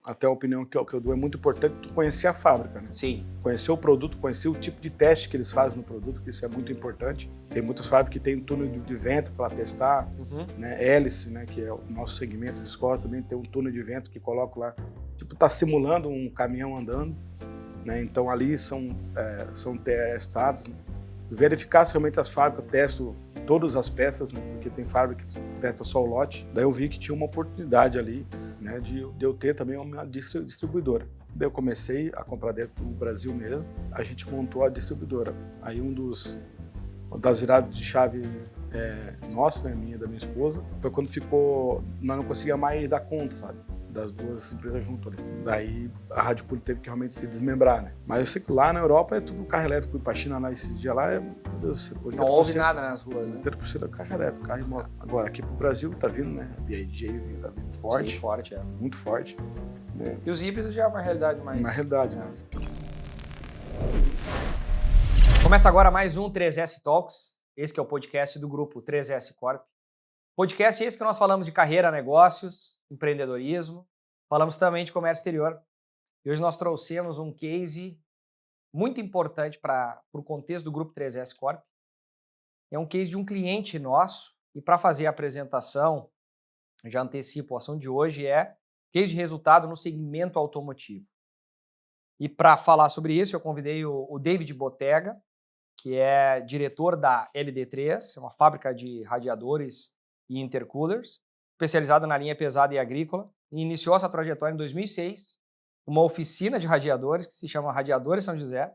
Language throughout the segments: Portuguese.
até a opinião que eu dou, é muito importante tu conhecer a fábrica, né? Sim. Conhecer o produto, conhecer o tipo de teste que eles fazem no produto, que isso é muito importante. Tem muitas fábricas que tem um túnel de vento para testar, né? Hélice, né? Que é o nosso segmento de escola, também tem um túnel de vento que coloca lá, tipo, tá simulando um caminhão andando, né? Então ali são testados, né? Verificar se realmente as fábricas testam todas as peças, né? Porque tem fábrica que testa só o lote. Daí eu vi que tinha uma oportunidade ali, né? De eu ter também uma distribuidora. Daí eu comecei a comprar dentro do Brasil mesmo, a gente montou a distribuidora. Aí das viradas de chave nossa, né, minha e da minha esposa, foi quando nós não conseguia mais dar conta, sabe? Das duas empresas juntas ali. Daí a Rádio Pública teve que realmente se desmembrar, né? Mas eu sei que lá na Europa é tudo carro elétrico. Fui pra China lá esses dias lá, meu Deus, não houve nada nas ruas, né? 80% é carro elétrico, carro e moto. Agora aqui pro Brasil tá vindo, né? A BYD tá vindo forte. Sim, forte, muito forte. Né? E os híbridos já é uma realidade mais... Uma realidade, né? Começa agora mais um 3S Talks, esse que é o podcast do grupo 3S Corp. Podcast esse que nós falamos de carreira, negócios, empreendedorismo, falamos também de comércio exterior. E hoje nós trouxemos um case muito importante para o contexto do grupo 3S Corp. É um case de um cliente nosso e para fazer a apresentação, já antecipo, o assunto de hoje é case de resultado no segmento automotivo. E para falar sobre isso, eu convidei o David Botega, que é diretor da LD3, uma fábrica de radiadores e intercoolers, especializada na linha pesada e agrícola, e iniciou essa trajetória em 2006, uma oficina de radiadores que se chama Radiadores São José,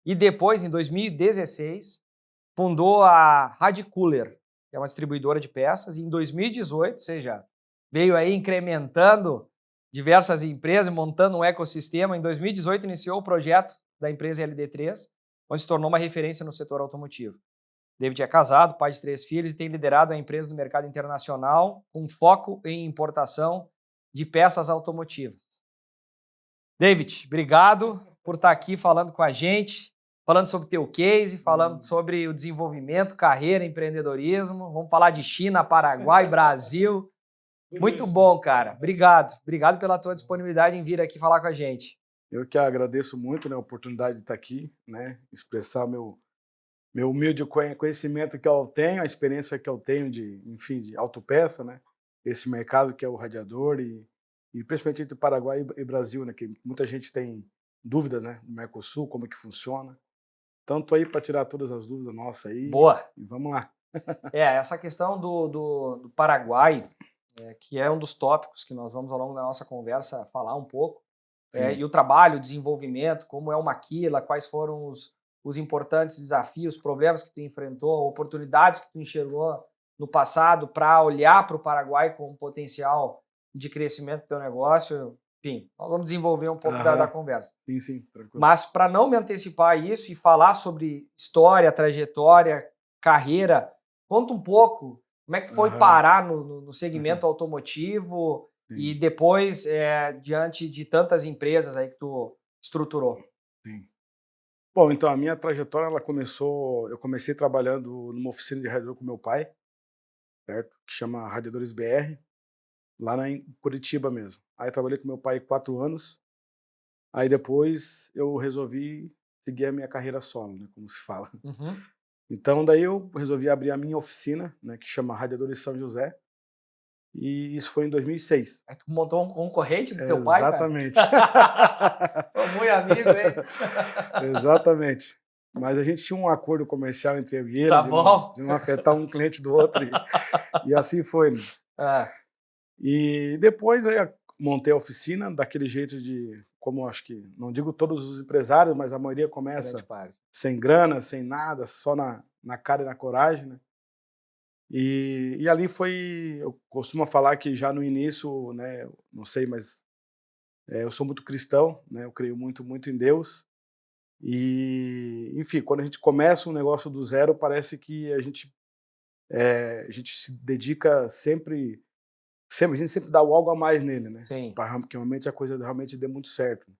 e depois, em 2016, fundou a Radicooler, que é uma distribuidora de peças, e em 2018, ou seja, veio aí incrementando diversas empresas, montando um ecossistema. Em 2018 iniciou o projeto da empresa LD3, onde se tornou uma referência no setor automotivo. David é casado, pai de 3 filhos e tem liderado a empresa no mercado internacional com foco em importação de peças automotivas. David, obrigado por estar aqui falando com a gente, falando sobre teu case, falando sobre o desenvolvimento, carreira, empreendedorismo. Vamos falar de China, Paraguai, Brasil. Muito bom, cara. Obrigado. Obrigado pela tua disponibilidade em vir aqui falar com a gente. Eu que agradeço muito, né, a oportunidade de estar aqui, né, expressar meu humilde conhecimento que eu tenho, a experiência que eu tenho de autopeça, né, esse mercado que é o radiador e principalmente entre Paraguai e Brasil, né, que muita gente tem dúvida, né, no Mercosul, como é que funciona. Então, tô aí para tirar todas as dúvidas nossas aí. Boa. E vamos lá. Essa questão do Paraguai, que é um dos tópicos que nós vamos ao longo da nossa conversa falar um pouco, e o trabalho, o desenvolvimento, como é o Maquila, quais foram os importantes desafios, problemas que tu enfrentou, oportunidades que tu enxergou no passado para olhar para o Paraguai com um potencial de crescimento do teu negócio. Enfim, nós vamos desenvolver um pouco da conversa. Sim, tranquilo. Mas para não me antecipar isso e falar sobre história, trajetória, carreira, conta um pouco como é que foi parar no segmento automotivo e depois, diante de tantas empresas aí que tu estruturou. Sim. Bom, então a minha trajetória, eu comecei trabalhando numa oficina de radiador com meu pai, certo? Que chama Radiadores BR, lá em Curitiba mesmo. Aí eu trabalhei com meu pai 4 anos, aí depois eu resolvi seguir a minha carreira solo, né, como se fala. Então daí eu resolvi abrir a minha oficina, né, que chama Radiadores São José, e isso foi em 2006. Aí tu montou um concorrente do teu pai, cara? Exatamente. Muito amigo, hein? Exatamente. Mas a gente tinha um acordo comercial entre eu e ele, de não afetar um cliente do outro, e assim foi. Né? E depois aí montei a oficina daquele jeito como acho que, não digo todos os empresários, mas a maioria começa sem grana, sem nada, só na cara e na coragem, né? E ali eu costumo falar que já no início, né, não sei, mas eu sou muito cristão, né, eu creio muito em Deus, e enfim, quando a gente começa um negócio do zero, parece que a gente se dedica sempre, a gente sempre dá algo a mais nele, né, para que realmente a coisa realmente dê muito certo.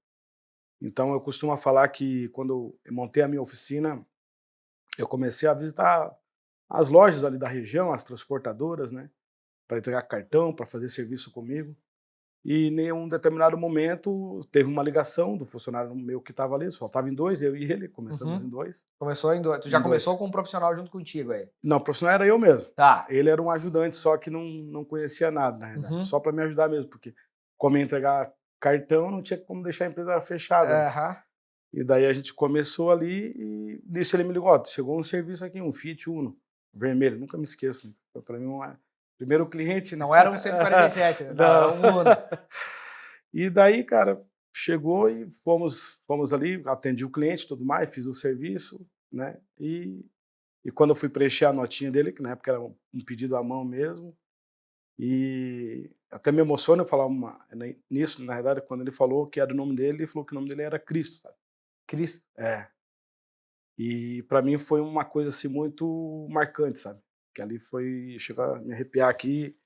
Então eu costumo falar que quando eu montei a minha oficina, eu comecei a visitar as lojas ali da região, as transportadoras, né, para entregar cartão, para fazer serviço comigo. E em um determinado momento teve uma ligação do funcionário meu que estava ali, só estava em 2, eu e ele, começamos em 2. Começou em 2. Tu já começou com um profissional junto contigo aí? Não, o profissional era eu mesmo. Tá. Ele era um ajudante, só que não conhecia nada, na verdade. Só para me ajudar mesmo, porque como ia entregar cartão, não tinha como deixar a empresa fechada. Né? E daí a gente começou ali e nisso ele me ligou, ó, chegou um serviço aqui, um Fiat Uno, vermelho, nunca me esqueço. Né? Foi para mim primeiro cliente. Não era um 147, não, era um Uno. E daí, cara, chegou e fomos ali, atendi o cliente e tudo mais, fiz o serviço, né? E quando eu fui preencher a notinha dele, que na época era um pedido à mão mesmo, e até me emociona eu falar nisso, na verdade, quando ele falou que era o nome dele, ele falou que o nome dele era Cristo, sabe? Cristo? É. E para mim foi uma coisa assim muito marcante, sabe? Que ali chegou a me arrepiar aqui.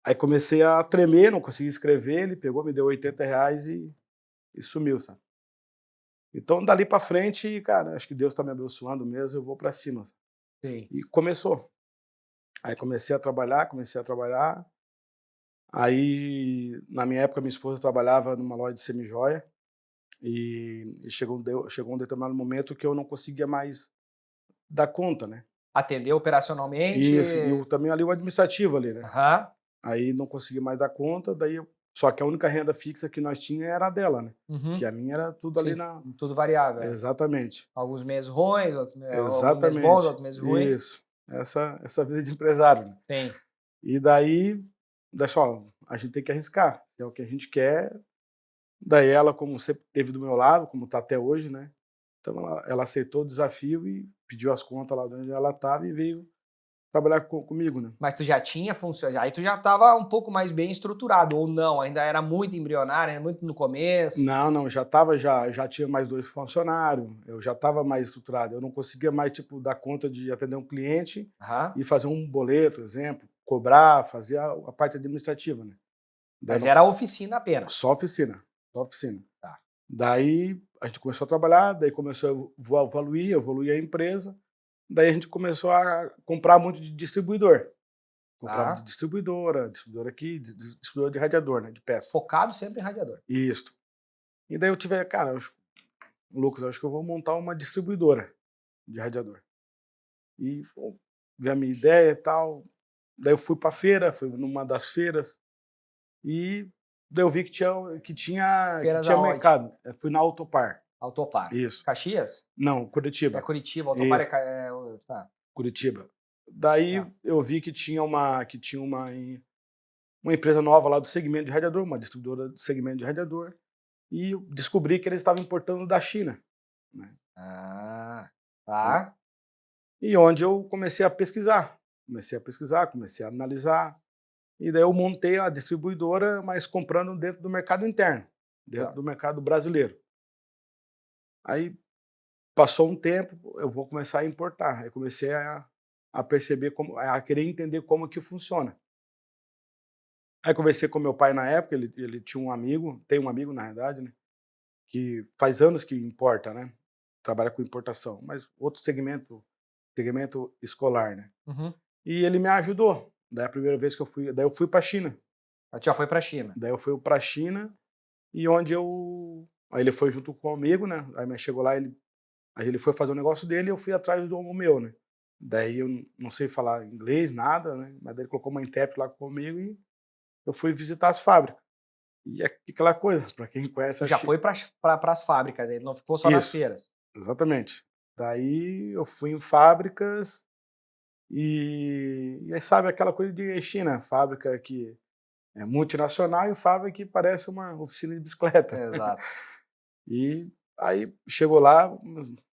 Aí comecei a tremer, não conseguia escrever, ele pegou, me deu R$80 e sumiu, sabe? Então, dali para frente, cara, acho que Deus está me abençoando mesmo, eu vou para cima. Sim. E começou. Aí comecei a trabalhar. Aí, na minha época, minha esposa trabalhava numa loja de semijoia e chegou um determinado momento que eu não conseguia mais dar conta, né? Atender operacionalmente? Isso, e também ali o administrativo ali, né? Aham. Aí não consegui mais dar conta, só que a única renda fixa que nós tínhamos era a dela, né? Que a minha era tudo ali na... Tudo variável. Exatamente. Alguns meses ruins, alguns Exatamente. meses bons, outros meses ruins. Isso. Essa vida de empresário, né? Sim. E daí só, a gente tem que arriscar, se é o que a gente quer. Daí ela, como sempre esteve do meu lado, como está até hoje, né? Então ela aceitou o desafio e pediu as contas lá de onde ela estava e veio trabalhar comigo, né? Mas tu já tinha funcionado, aí tu já estava um pouco mais bem estruturado, ou não? Ainda era muito embrionário, era muito no começo? Não, já tinha mais 2 funcionários, eu já estava mais estruturado, eu não conseguia mais, tipo, dar conta de atender um cliente e fazer um boleto, exemplo, cobrar, fazer a parte administrativa, né? Mas era oficina apenas? Só oficina. Tá. Daí a gente começou a trabalhar, daí começou a evoluir a empresa. Daí a gente começou a comprar muito de distribuidor. Comprava de distribuidora aqui, distribuidor de radiador, né, de peça. Focado sempre em radiador. Isso. E daí eu tive, cara, Lucas, eu acho que eu vou montar uma distribuidora de radiador. E vi a minha ideia e tal. Daí eu fui para a feira, fui numa das feiras e daí eu vi que tinha mercado. Eu fui na Autopar. Autopar. Isso. Caxias? Não, Curitiba. É Curitiba, Autopar tá. Curitiba. Daí eu vi que tinha uma empresa nova lá do segmento de radiador, uma distribuidora do segmento de radiador, e eu descobri que eles estavam importando da China. Né? Tá. E onde eu comecei a pesquisar, comecei a analisar, e daí eu montei a distribuidora, mas comprando dentro do mercado interno, dentro do mercado brasileiro. Aí passou um tempo, eu vou começar a importar. Eu comecei a perceber, a querer entender como que funciona. Aí conversei com meu pai na época, ele tinha um amigo, tem um amigo na verdade, né, que faz anos que importa, né, trabalha com importação, mas outro segmento escolar, né. E ele me ajudou. Daí a primeira vez que eu fui para a China. Já foi para a China? Daí eu fui para a China e aí ele foi junto comigo, né, aí chegou lá, aí ele foi fazer o negócio dele e eu fui atrás do meu, né. Daí eu não sei falar inglês, nada, né, mas daí ele colocou uma intérprete lá comigo e eu fui visitar as fábricas. E é aquela coisa, para quem conhece... Já foi para as fábricas, aí não ficou só nas feiras? Exatamente. Daí eu fui em fábricas e aí sabe aquela coisa de China, fábrica que é multinacional e fábrica que parece uma oficina de bicicleta. Exato. E aí chegou lá,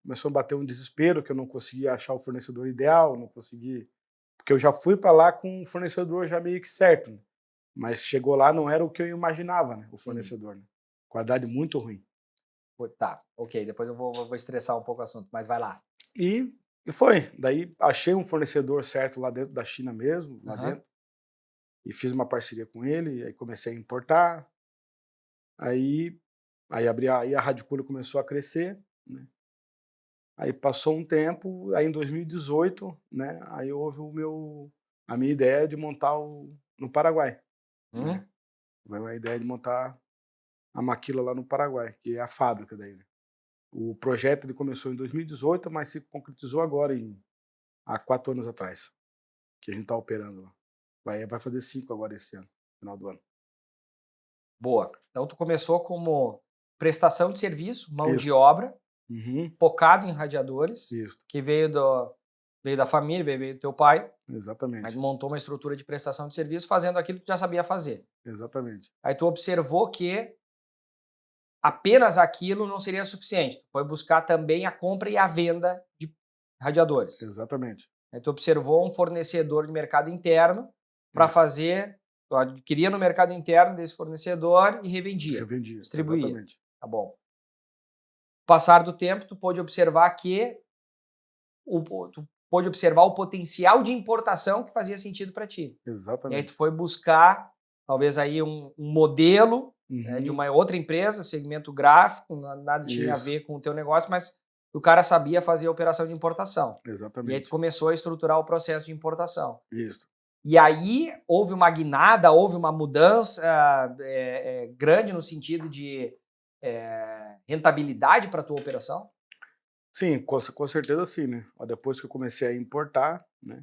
começou a bater um desespero que eu não conseguia achar o fornecedor ideal, não consegui, porque eu já fui para lá com um fornecedor já meio que certo, né? Mas chegou lá, não era o que eu imaginava, né, o fornecedor. Né? Qualidade muito ruim. Tá, ok, depois eu vou estressar um pouco o assunto, mas vai lá. E foi. Daí achei um fornecedor certo lá dentro da China mesmo, lá dentro. E fiz uma parceria com ele, aí comecei a importar. Aí a Rádio Cooler começou a crescer, né? Aí passou um tempo, aí em 2018, né, aí houve a minha ideia de montar no Paraguai. Né? Veio a ideia de montar a Maquila lá no Paraguai, que é a fábrica daí, né? O projeto ele começou em 2018, mas se concretizou agora, há 4 anos atrás, que a gente está operando lá. Vai fazer 5 agora esse ano, final do ano. Boa. Então, tu começou como prestação de serviço, mão de Isso. obra, Uhum. focado em radiadores, Isso. que veio da família, veio do teu pai, mas Exatamente. montou uma estrutura de prestação de serviço fazendo aquilo que tu já sabia fazer. Exatamente. Aí tu observou que apenas aquilo não seria suficiente. Tu foi buscar também a compra e a venda de radiadores. Exatamente. Aí tu observou um fornecedor de mercado interno para Isso. fazer, tu adquiria no mercado interno desse fornecedor e revendia, Revendia. distribuía. Exatamente. Tá bom. Passar do tempo, tu pôde observar que tu pôde observar o potencial de importação que fazia sentido para ti. E aí Exatamente. tu foi buscar talvez aí um modelo de Uhum. uma outra empresa, segmento gráfico, nada tinha a Isso. ver com o teu negócio, mas o cara sabia fazer a operação de importação. E aí tu Exatamente. começou a estruturar o processo de importação. Isso. E aí houve uma guinada, houve uma mudança grande no sentido de rentabilidade para a tua operação? Sim, com certeza sim, né? Depois que eu comecei a importar, né?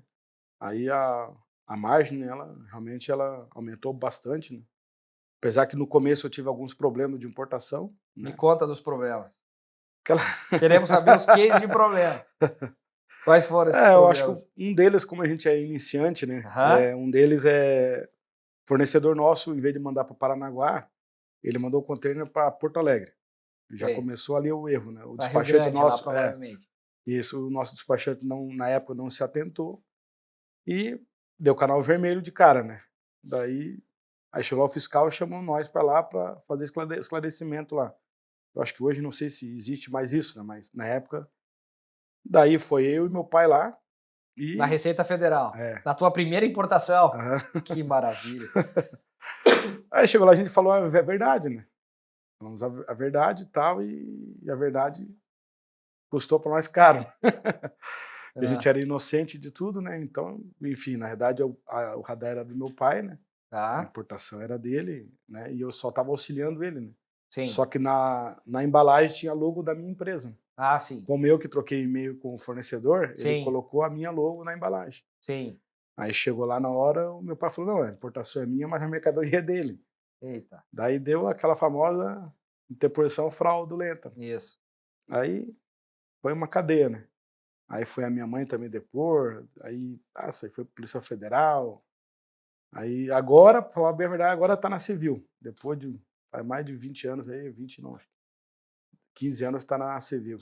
Aí a margem, ela realmente ela aumentou bastante, né? Apesar que no começo eu tive alguns problemas de importação, Me né? conta dos problemas. Aquela... Queremos saber os cases de problema. Quais foram esses eu acho problemas? que um deles, como a gente é iniciante, né? Aham. Um deles é fornecedor nosso, em vez de mandar para Paranaguá, ele mandou o container para Porto Alegre. Já Sei. começou ali o erro, né? O Para Rio despachante Grande, lá nosso, provavelmente. isso, o nosso despachante não, na época não se atentou e deu canal vermelho de cara, né? Daí, aí chegou o fiscal e chamou nós para lá para fazer esclarecimento lá. Eu acho que hoje não sei se existe mais isso, né? Mas na época, daí foi eu e meu pai lá e... Na Receita Federal. Na tua primeira importação. Aham. Que maravilha. Aí chegou lá, a gente falou a verdade, né? Falamos a verdade e tal, e a verdade custou para nós caro. A gente era inocente de tudo, né? Então, enfim, na verdade, o radar era do meu pai, né? A Tá. importação era dele, né? E eu só estava auxiliando ele, né? Sim. Só que na embalagem tinha logo da minha empresa. Ah, sim. Como eu que troquei e-mail com o fornecedor, Sim. ele colocou a minha logo na embalagem. Sim. Aí chegou lá na hora, o meu pai falou, não, a importação é minha, mas a mercadoria é dele. Eita. Daí deu aquela famosa interposição fraudulenta. Isso. Aí foi uma cadeia, né? Aí foi a minha mãe também depor, aí foi Polícia Federal. Aí agora, pra falar bem a verdade, agora tá na civil. Depois de faz mais de 20 anos aí, 20 não, 15 anos tá na civil.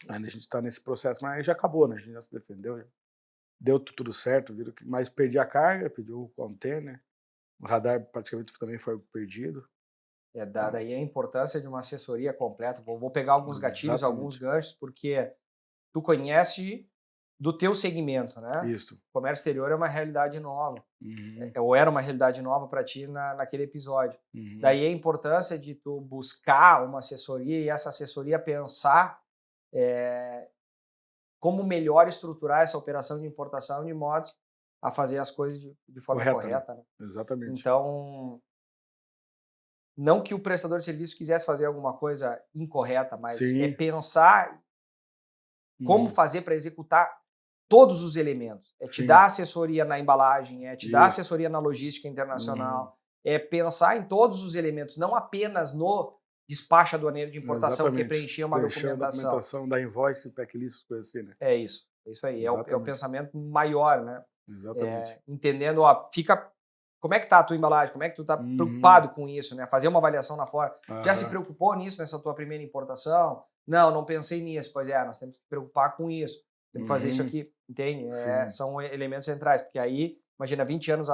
Ainda a gente tá nesse processo, mas já acabou, né? A gente já se defendeu, já deu tudo certo, viram que, mas perdi a carga, perdi o container, o radar praticamente também foi perdido. Dada aí a importância de uma assessoria completa. Vou pegar alguns gatilhos, alguns ganchos, porque tu conhece do teu segmento, né? Isso. O comércio exterior é uma realidade nova. Uhum. Ou era uma realidade nova para ti naquele episódio. Uhum. Daí a importância de tu buscar uma assessoria e essa assessoria pensar como melhor estruturar essa operação de importação de modos a fazer as coisas de forma correta. Né? Exatamente. Então, não que o prestador de serviço quisesse fazer alguma coisa incorreta, mas Sim. pensar como fazer para executar todos os elementos. Te dar assessoria na embalagem, te dar assessoria na logística internacional, pensar em todos os elementos, não apenas no despacho aduaneiro de importação, que preencher uma documentação. A documentação da invoice, checklist, coisa assim, né? É isso aí. É o pensamento maior, né? Exatamente. Entendendo, como é que tá a tua embalagem, como é que tu tá preocupado com isso, né? Fazer uma avaliação lá fora. Já se preocupou nisso nessa tua primeira importação? Não pensei nisso. Pois nós temos que preocupar com isso. Temos que fazer isso aqui, entende? São elementos centrais, porque aí, imagina, 20 anos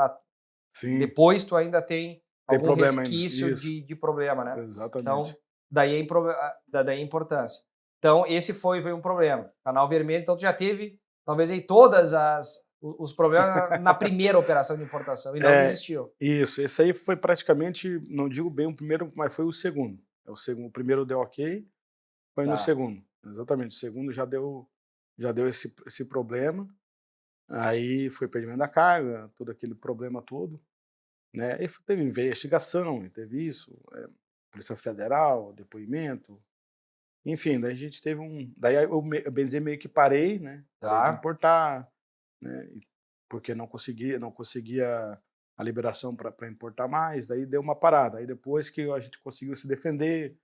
depois tu ainda tem algum resquício de problema, né? Exatamente. Então, daí a importância. Então, esse foi um problema. Canal vermelho, então tu já teve, talvez, aí todas os problemas na primeira operação de importação e não desistiu. Isso, esse aí foi praticamente, não digo bem o primeiro, mas foi o segundo. O primeiro deu ok, foi no segundo. Exatamente, o segundo já deu esse problema. Aí foi perdimento da carga, todo aquele problema todo. né? E teve investigação, teve isso, Polícia Federal, depoimento, enfim, daí a gente teve daí eu bem dizer, meio que parei, né? Parei de importar, né? Porque não conseguia a liberação para importar mais, daí deu uma parada. Aí depois que a gente conseguiu se defender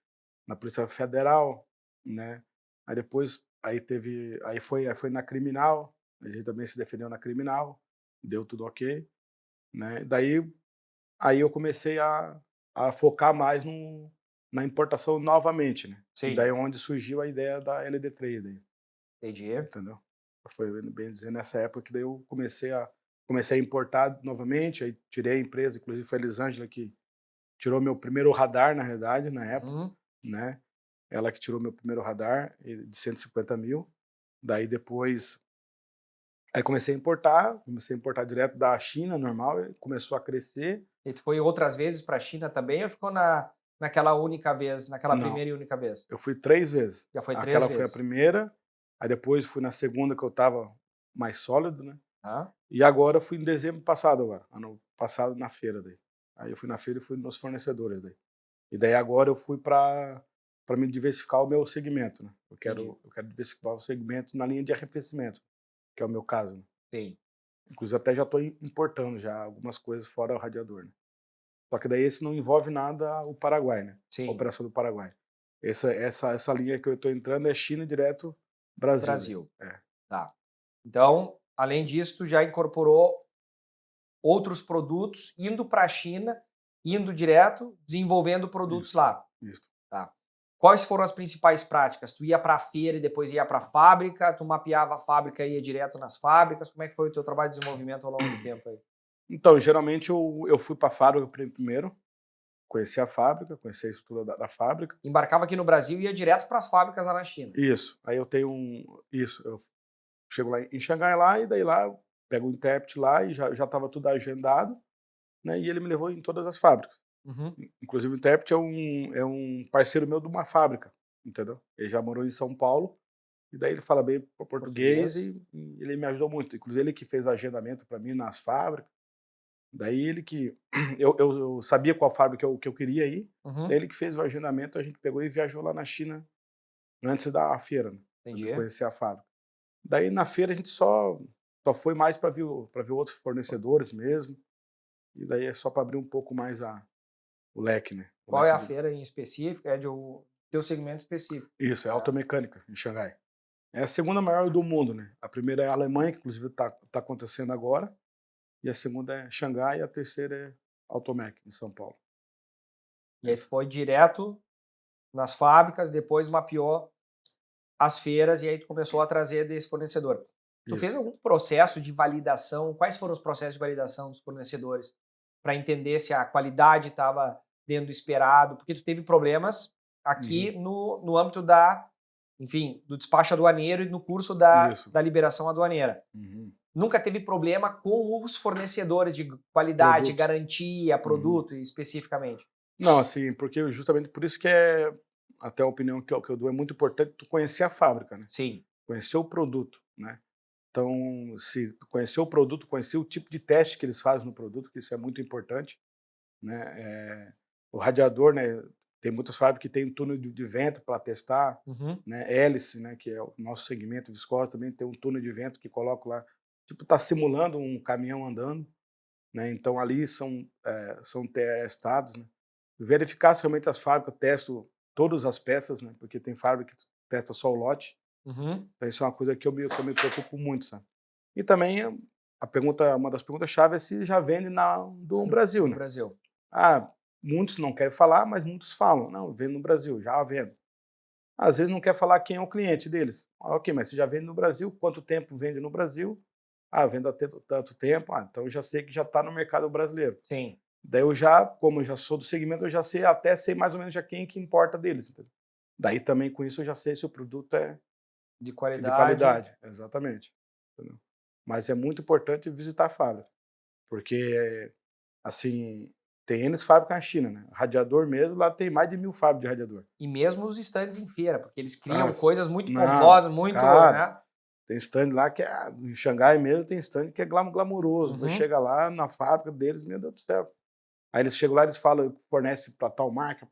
na Polícia Federal, né? Aí depois aí foi na criminal, a gente também se defendeu na criminal, deu tudo ok, né? Daí aí eu comecei a focar mais na importação novamente, né? E daí é onde surgiu a ideia da LD3 daí. Entendi. Entendeu? Foi, bem dizer, nessa época que daí eu comecei a importar novamente, aí tirei a empresa, inclusive foi a Elisângela que tirou meu primeiro radar, na realidade, na época, né? Ela que tirou meu primeiro radar de 150 mil. Daí depois, aí comecei a importar direto da China, normal, e começou a crescer. E tu foi outras vezes para a China também ou ficou naquela única vez, naquela primeira e única vez? Eu fui 3 vezes. Já foi 3 Aquela vezes. foi a primeira, aí depois fui na segunda que eu estava mais sólido, né? Ah. E agora eu fui em dezembro passado agora, ano passado na feira daí. Aí eu fui na feira e fui nos fornecedores daí. E daí agora eu fui para me diversificar o meu segmento, né? Eu quero diversificar o segmento na linha de arrefecimento, que é o meu caso, né? Sim. Inclusive até já estou importando já algumas coisas fora o radiador, né? Só que daí esse não envolve nada o Paraguai, né? Sim. A operação do Paraguai. Essa linha que eu estou entrando é China direto Brasil. Né? Tá. Então, além disso, tu já incorporou outros produtos indo para a China, indo direto, desenvolvendo produtos lá. Isso. Tá. Quais foram as principais práticas? Tu ia para a feira e depois ia para a fábrica? Tu mapeava a fábrica e ia direto nas fábricas? Como é que foi o teu trabalho de desenvolvimento ao longo do tempo aí? Então, geralmente eu fui para a fábrica primeiro, conheci a fábrica, conheci a estrutura da fábrica. Embarcava aqui no Brasil e ia direto para as fábricas lá na China. Isso. Aí eu tenho eu chego lá em Xangai lá e daí lá eu pego o intérprete lá e já estava tudo agendado, né? E ele me levou em todas as fábricas. Inclusive o intérprete é um parceiro meu de uma fábrica, entendeu? Ele já morou em São Paulo e daí ele fala bem português e ele me ajudou muito. Inclusive ele que fez agendamento para mim nas fábricas. Daí ele que eu sabia qual fábrica que eu queria ir. Daí ele que fez o agendamento, a gente pegou e viajou lá na China antes da feira, né? Pra conhecer a fábrica. Daí na feira a gente só foi mais para ver outros fornecedores mesmo. E daí é só para abrir um pouco mais o leque, né? Qual é a feira em específico? É de teu segmento específico? Isso, é automecânica em Xangai. É a segunda maior do mundo, né? A primeira é a Alemanha, que inclusive está acontecendo agora. E a segunda é Xangai e a terceira é Automec, em São Paulo. E aí foi direto nas fábricas, depois mapeou as feiras e aí tu começou a trazer desse fornecedor. Tu fez algum processo de validação? Quais foram os processos de validação dos fornecedores para entender se a qualidade estava dentro do esperado? Porque tu teve problemas aqui no âmbito do despacho aduaneiro e no curso da liberação aduaneira. Nunca teve problema com os fornecedores de qualidade, garantia, produto especificamente? Não, assim, porque justamente por isso que até a opinião que eu dou, é muito importante tu conhecer a fábrica, né? Sim. Conhecer o produto, né? Então, se conhecer o produto, conhecer o tipo de teste que eles fazem no produto, que isso é muito importante, né? O radiador, né? Tem muitas fábricas que tem túnel de vento para testar, né? Hélice, né? Que é o nosso segmento viscose, também tem um túnel de vento que coloca lá, tipo, tá simulando um caminhão andando, né? Então ali são testados, né? Verificar se realmente as fábricas testam todas as peças, né? Porque tem fábrica que testa só o lote. Então isso é uma coisa que eu me preocupo muito, sabe? E também uma das perguntas-chave é se já vende do Brasil, né? No Brasil. Muitos não querem falar, mas muitos falam. Não, vende no Brasil, já vendo. Às vezes não quer falar quem é o cliente deles. Ok, mas se já vende no Brasil, quanto tempo vende no Brasil? Vendo há tanto tempo. Então eu já sei que já está no mercado brasileiro. Sim. Daí como eu já sou do segmento, eu já sei mais ou menos já quem que importa deles. Entendeu? Daí também com isso eu já sei se o produto é de qualidade. Exatamente. Entendeu? Mas é muito importante visitar a fábrica, porque assim, tem N fábricas na China, né? Radiador mesmo, lá tem mais de 1000 fábricas de radiador. E mesmo os stands em feira, porque eles criam coisas muito pomposas, muito, né? Tem stand lá que em Xangai mesmo tem stand que é glamouroso. Você chega lá na fábrica deles, meu Deus do céu. Aí eles chegam lá, eles falam, fornece para tal marca,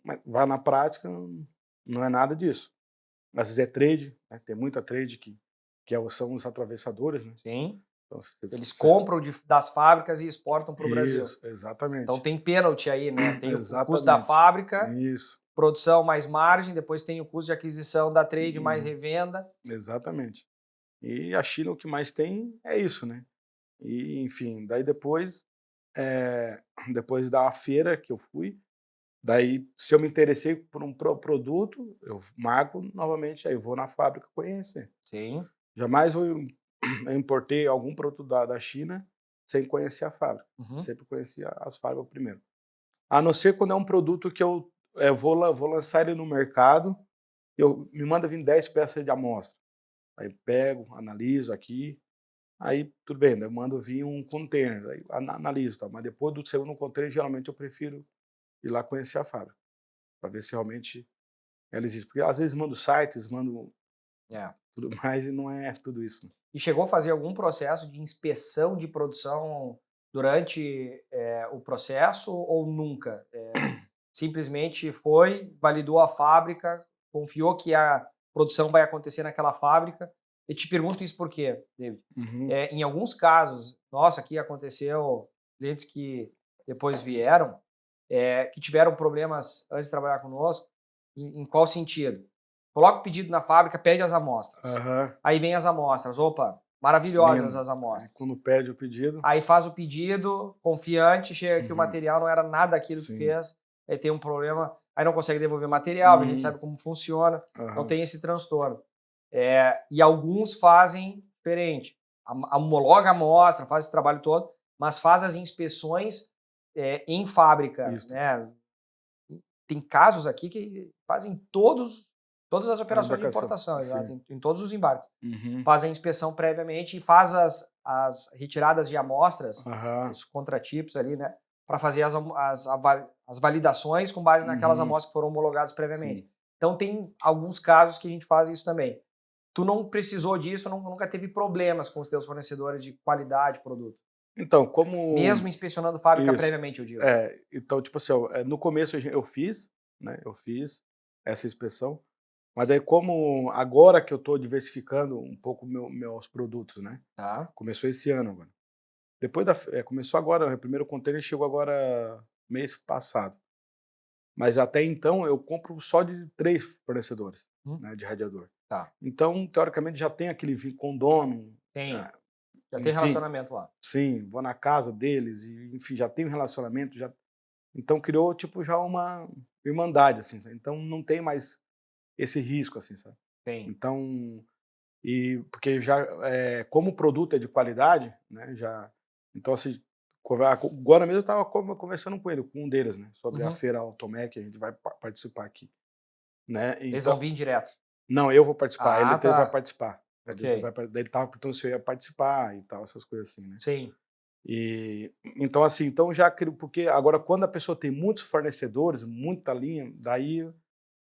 mas vai na prática, não é nada disso. Às vezes é trade, né? Tem muita trade que são os atravessadores, né? Sim. Então, eles compram das fábricas e exportam para o Brasil. Isso, exatamente. Então tem pênalti aí, né? Tem o custo da Exatamente. fábrica, Isso. produção mais margem, depois tem o custo de aquisição da trade mais revenda. Exatamente. E a China o que mais tem é isso, né? E, enfim, daí depois da feira que eu fui, daí se eu me interessei por um produto, eu marco novamente, aí eu vou na fábrica conhecer. Sim. Jamais eu importei algum produto da China sem conhecer a fábrica. Sempre conheci as fábricas primeiro. A não ser quando é um produto que eu vou lançar ele no mercado, me manda vir 10 peças de amostra. Aí pego, analiso aqui, aí tudo bem, eu mando vir um container, aí analiso, tá? Mas depois do segundo container, geralmente eu prefiro ir lá conhecer a fábrica, para ver se realmente ela existe. Porque às vezes mando sites, mando tudo mais e não é tudo isso. E chegou a fazer algum processo de inspeção de produção durante o processo ou nunca? Simplesmente foi, validou a fábrica, confiou que a produção vai acontecer naquela fábrica. Eu te pergunto isso por quê, David? Em alguns casos, nossa, aqui aconteceu, clientes que depois vieram, que tiveram problemas antes de trabalhar conosco, em qual sentido? Coloca o pedido na fábrica, pede as amostras. Aí vem as amostras, opa, maravilhosas as amostras. Quando pede o pedido. Aí faz o pedido, confiante, chega que o material não era nada daquilo que fez, aí tem um problema, aí não consegue devolver material, a gente sabe como funciona, não tem esse transtorno. E alguns fazem diferente, homologa a amostra, faz esse trabalho todo, mas faz as inspeções em fábrica. Né? Tem casos aqui que fazem todas as operações de importação, exato, em todos os embarques. Fazem a inspeção previamente e faz as retiradas de amostras, os contratipos ali, né, para fazer as validações com base naquelas amostras que foram homologadas previamente. Então tem alguns casos que a gente faz isso também. Tu não precisou disso, nunca teve problemas com os teus fornecedores de qualidade de produto? Então, como... Mesmo inspecionando fábrica previamente, eu digo. Então, tipo assim, no começo eu fiz, né? Eu fiz essa inspeção, mas daí como agora que eu estou diversificando um pouco meus produtos, né? Começou esse ano agora. Depois começou agora, o primeiro container chegou agora mês passado. Mas até então eu compro só de 3 fornecedores, né, de radiador. Então, teoricamente, já tem aquele vínculo com o dono. Já tem relacionamento lá. Sim, vou na casa deles, e, enfim, já tem um relacionamento. Então, criou tipo já uma irmandade, assim. Então, não tem mais esse risco, assim, sabe? Então, porque já, como o produto é de qualidade, né, então, assim, agora mesmo eu estava conversando com um deles, né, sobre a feira Automec, a gente vai participar aqui. Né? Então, eles vão vir direto? Não, eu vou participar, ele vai participar. Okay. Daí ele estava perguntando se eu ia participar e tal, essas coisas assim, né? Sim. E, então, assim, já porque agora quando a pessoa tem muitos fornecedores, muita linha, daí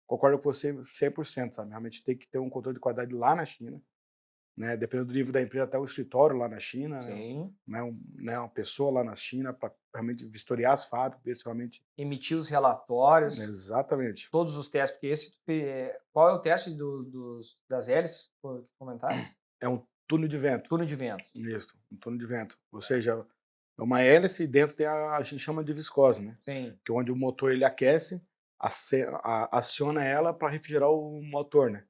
concordo com você 100%, sabe? Realmente tem que ter um controle de qualidade lá na China, né? Dependendo do nível da empresa, até o escritório lá na China, né? Uma pessoa lá na China para realmente vistoriar as fábricas, ver se realmente... Emitir os relatórios. Exatamente. Todos os testes, porque qual é o teste das hélices, comentário? É um túnel de vento. Túnel de vento. Isso, um túnel de vento. Ou seja, é uma hélice e dentro tem a gente chama de viscose, né? Que é onde o motor ele aquece, aciona ela para refrigerar o motor, né?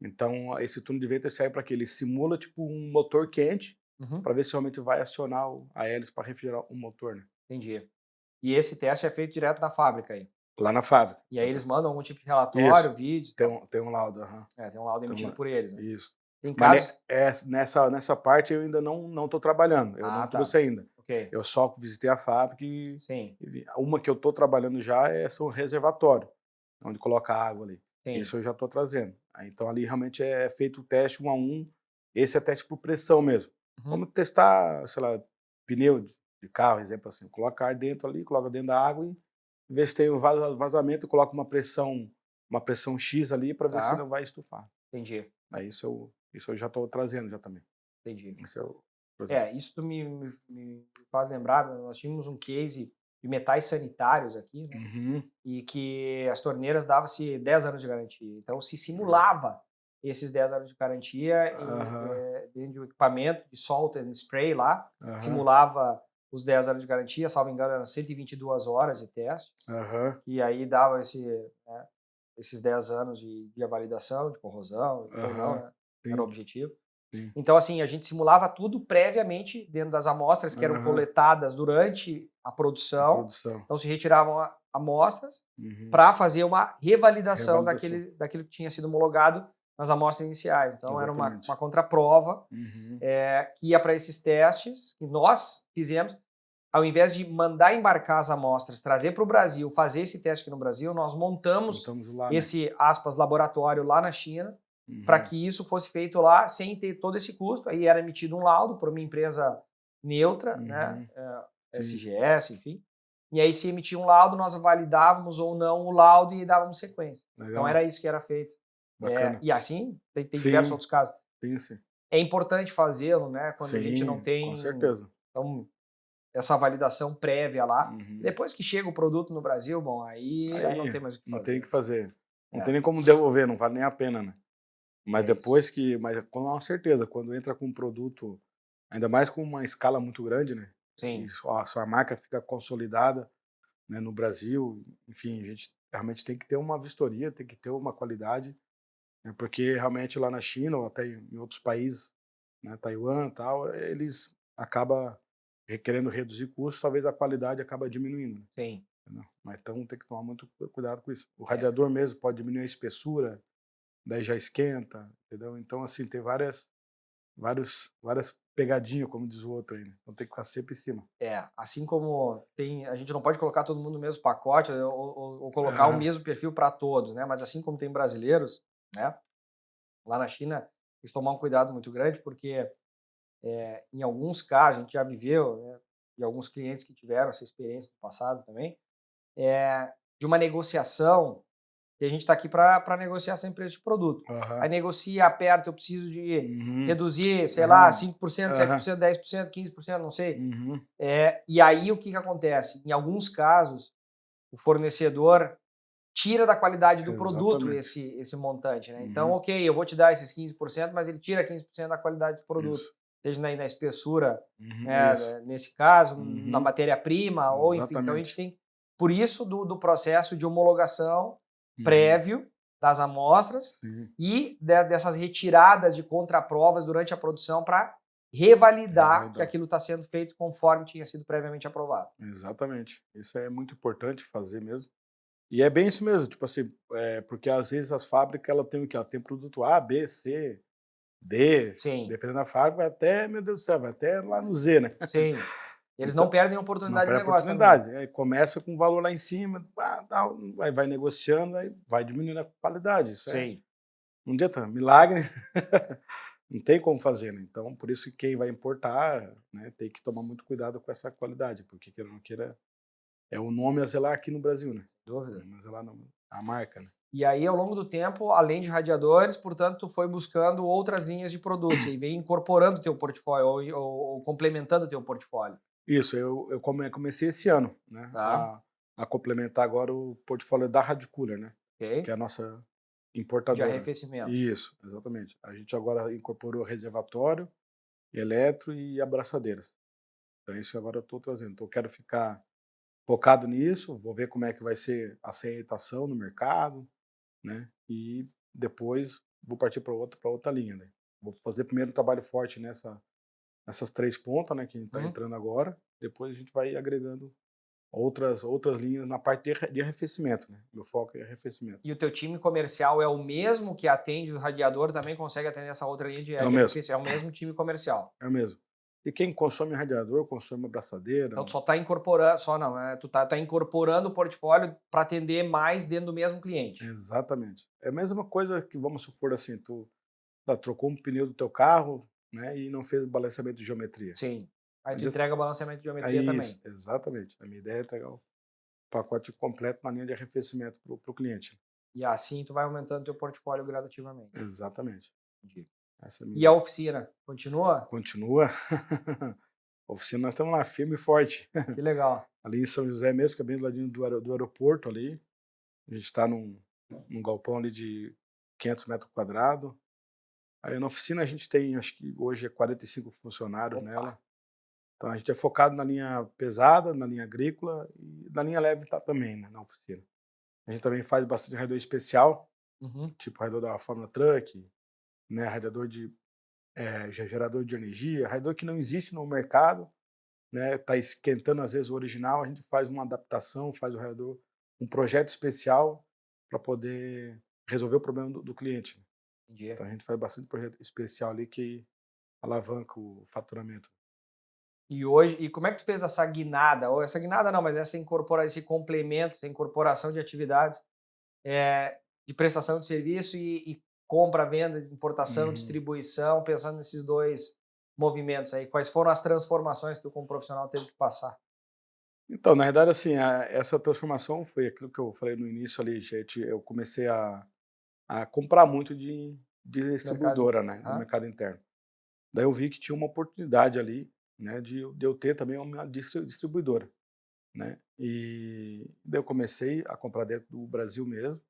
Então, esse túnel de vento serve para quê? Ele simula tipo um motor quente para ver se realmente vai acionar a hélice para refrigerar o motor, né? Entendi. E esse teste é feito direto na fábrica aí? Lá na fábrica. E aí eles mandam algum tipo de relatório, vídeo? Tem um laudo. Tem um laudo emitido por eles. Né? Isso. Tem casos... Nessa parte eu ainda não estou trabalhando, eu não trouxe ainda. Eu só visitei a fábrica e uma que eu estou trabalhando já são reservatório, onde coloca água ali. Isso eu já estou trazendo. Então ali realmente é feito o teste 1 a 1, esse é teste por pressão mesmo. Vamos testar, sei lá, pneu de carro, exemplo assim, coloca ar dentro ali, coloca dentro da água e ver se tem um vazamento, coloca uma pressão X ali para ver se não vai estufar. Entendi. Isso eu já estou trazendo já também. Entendi. Isso me faz lembrar, nós tínhamos um case de metais sanitários aqui, né? E que as torneiras davam-se 10 anos de garantia. Então, se simulava esses 10 anos de garantia dentro de um equipamento de salt and spray lá, simulava os 10 anos de garantia, salvo engano, eram 122 horas de teste, e aí dava esses 10 anos de validação, de corrosão, ou não, né? Era o objetivo. Sim. Então, assim, a gente simulava tudo previamente dentro das amostras que eram coletadas durante a produção. Então, se retiravam amostras para fazer uma revalidação daquilo que tinha sido homologado nas amostras iniciais. Então, era uma contraprova que ia para esses testes que nós fizemos. Ao invés de mandar embarcar as amostras, trazer para o Brasil, fazer esse teste aqui no Brasil, nós montamos lá, esse, aspas, laboratório lá na China, para que isso fosse feito lá sem ter todo esse custo. Aí era emitido um laudo por uma empresa neutra, né? SGS, enfim. E aí se emitia um laudo, nós validávamos ou não o laudo e dávamos sequência. Legal. Então era isso que era feito. E assim, tem diversos outros casos. Sim. É importante fazê-lo, né? Quando a gente não tem... Com certeza. Então, essa validação prévia lá. Depois que chega o produto no Brasil, bom, aí não tem mais o que fazer. Não tem o que fazer. Não tem nem como devolver, não vale nem a pena, né? Mas depois que... Mas com certeza, quando entra com um produto, ainda mais com uma escala muito grande, né? Sim. A sua marca fica consolidada, né, no Brasil. Enfim, a gente realmente tem que ter uma vistoria, tem que ter uma qualidade, né? Porque realmente lá na China ou até em outros países, né, Taiwan e tal, eles acabam querendo reduzir custos, talvez a qualidade acaba diminuindo. Sim. Entendeu? Mas então tem que tomar muito cuidado com isso. O radiador mesmo pode diminuir a espessura, daí já esquenta, entendeu? Então, assim, tem várias pegadinhas, como diz o outro aí, né? Então tem que ficar sempre em cima. Assim como a gente não pode colocar todo mundo no mesmo pacote ou colocar o mesmo perfil para todos, né? Mas assim como tem brasileiros, né? Lá na China, eles tomam um cuidado muito grande, porque em alguns casos, a gente já viveu, né? E alguns clientes que tiveram essa experiência no passado também, de uma negociação, que a gente está aqui para negociar sem preço de produto. Aí negocia, aperta, eu preciso de reduzir, sei lá, 5%, 7%, 10%, 15%, não sei. E aí o que acontece? Em alguns casos, o fornecedor tira da qualidade do produto esse montante, né? Então, ok, eu vou te dar esses 15%, mas ele tira 15% da qualidade do produto. Isso. Seja na espessura, nesse caso, na matéria-prima, ou enfim. Então, a gente tem, por isso, do processo de homologação prévio das amostras e dessas retiradas de contraprovas durante a produção para revalidar que aquilo está sendo feito conforme tinha sido previamente aprovado. Exatamente. Isso é muito importante fazer mesmo. E é bem isso mesmo, tipo assim, porque às vezes as fábricas ela tem o quê? Ela tem produto A, B, C, D, dependendo da fábrica, vai até, meu Deus do céu, vai até lá no Z, né? Sim. Eles então, não perdem a oportunidade de negócio também. Aí começa com o valor lá em cima, vai negociando, aí vai diminuindo a qualidade. Isso não adianta, milagre, não tem como fazer, né? Então, por isso que quem vai importar, né, tem que tomar muito cuidado com essa qualidade, porque queira ou não queira, é o nome a zelar aqui no Brasil, né? Dúvida. A zelar a marca, né? E aí, ao longo do tempo, além de radiadores, portanto, tu foi buscando outras linhas de produtos e veio incorporando o teu portfólio ou complementando o teu portfólio. Isso, eu comecei esse ano, né, a complementar agora o portfólio da Radcooler, né, que é a nossa importadora. De arrefecimento. Isso, exatamente. A gente agora incorporou reservatório, eletro e abraçadeiras. Então, isso que agora eu estou trazendo. Então, eu quero ficar focado nisso, vou ver como é que vai ser a aceitação no mercado, né, e depois vou partir para outra linha, né. Vou fazer primeiro um trabalho forte nessas 3 pontas, né, que a gente está entrando agora. Depois a gente vai agregando outras linhas na parte de arrefecimento, né? Meu foco é arrefecimento. E o teu time comercial é o mesmo que atende o radiador, também consegue atender essa outra linha de arrefecimento? É o mesmo time comercial? É o mesmo. E quem consome radiador, consome abraçadeira. Então tu só está incorporando, tu tá incorporando o portfólio para atender mais dentro do mesmo cliente. Exatamente. É a mesma coisa que, vamos supor assim, tu trocou um pneu do teu carro, né, e não fez balanceamento de geometria. Sim. Aí tu entrega o balanceamento de geometria também. Exatamente. A minha ideia é entregar o pacote completo na linha de arrefecimento para o cliente. E assim tu vai aumentando teu portfólio gradativamente. Exatamente. Entendi. E a oficina, continua? Continua. A oficina, nós estamos lá, firme e forte. Que legal. Ali em São José mesmo, que é bem do ladinho do aeroporto ali. A gente está num galpão ali de 500 metros quadrados. Aí na oficina a gente tem, acho que hoje é 45 funcionários nela. Então a gente é focado na linha pesada, na linha agrícola e na linha leve tá também, né, na oficina. A gente também faz bastante radiador especial, tipo radiador da Fórmula Truck, né, radiador de gerador de energia, radiador que não existe no mercado, né, tá esquentando às vezes o original, a gente faz uma adaptação, faz o radiador, um projeto especial para poder resolver o problema do cliente. Entendi. Então a gente faz bastante projeto especial ali que alavanca o faturamento. E hoje, e como é que tu fez essa guinada, ou essa guinada não, mas esse complemento, essa incorporação de atividades de prestação de serviço e compra, venda, importação, distribuição, pensando nesses dois movimentos aí, quais foram as transformações que tu como profissional teve que passar? Então, na verdade, assim, essa transformação foi aquilo que eu falei no início ali, gente, eu comecei a comprar muito de distribuidora, né, no mercado interno. Daí eu vi que tinha uma oportunidade ali, né, de eu ter também uma distribuidora, né, e daí eu comecei a comprar dentro do Brasil mesmo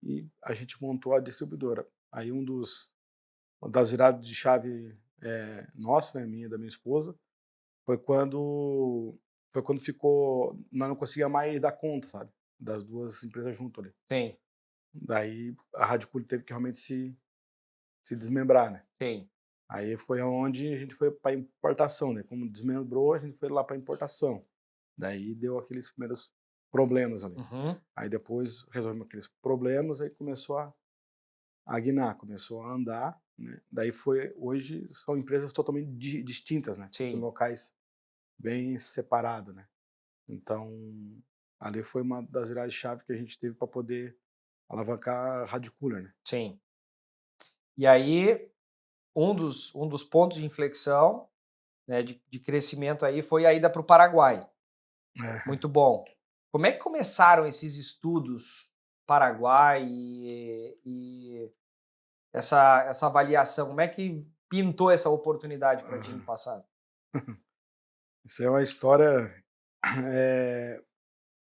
e a gente montou a distribuidora. Aí uma das viradas de chave nossa, né, minha e da minha esposa, foi quando nós não conseguia mais dar conta, sabe, das duas empresas junto ali. Sim. Daí a Rádio Cule teve que realmente se desmembrar, né. Sim. Aí foi aonde a gente foi para importação, né, como desmembrou, a gente foi lá para importação. Daí deu aqueles primeiros problemas ali. Aí depois resolvemos aqueles problemas, aí começou a guinar, começou a andar, né. Daí hoje são empresas totalmente distintas, né, em locais bem separados, né. Então, ali foi uma das viradas de chave que a gente teve para poder alavancar a Rádio Cooler, né. Sim. E aí, um dos pontos de inflexão, né, de crescimento aí foi a ida para o Paraguai. Muito bom. Como é que começaram esses estudos Paraguai e essa avaliação? Como é que pintou essa oportunidade para ti no passado? Isso é uma história.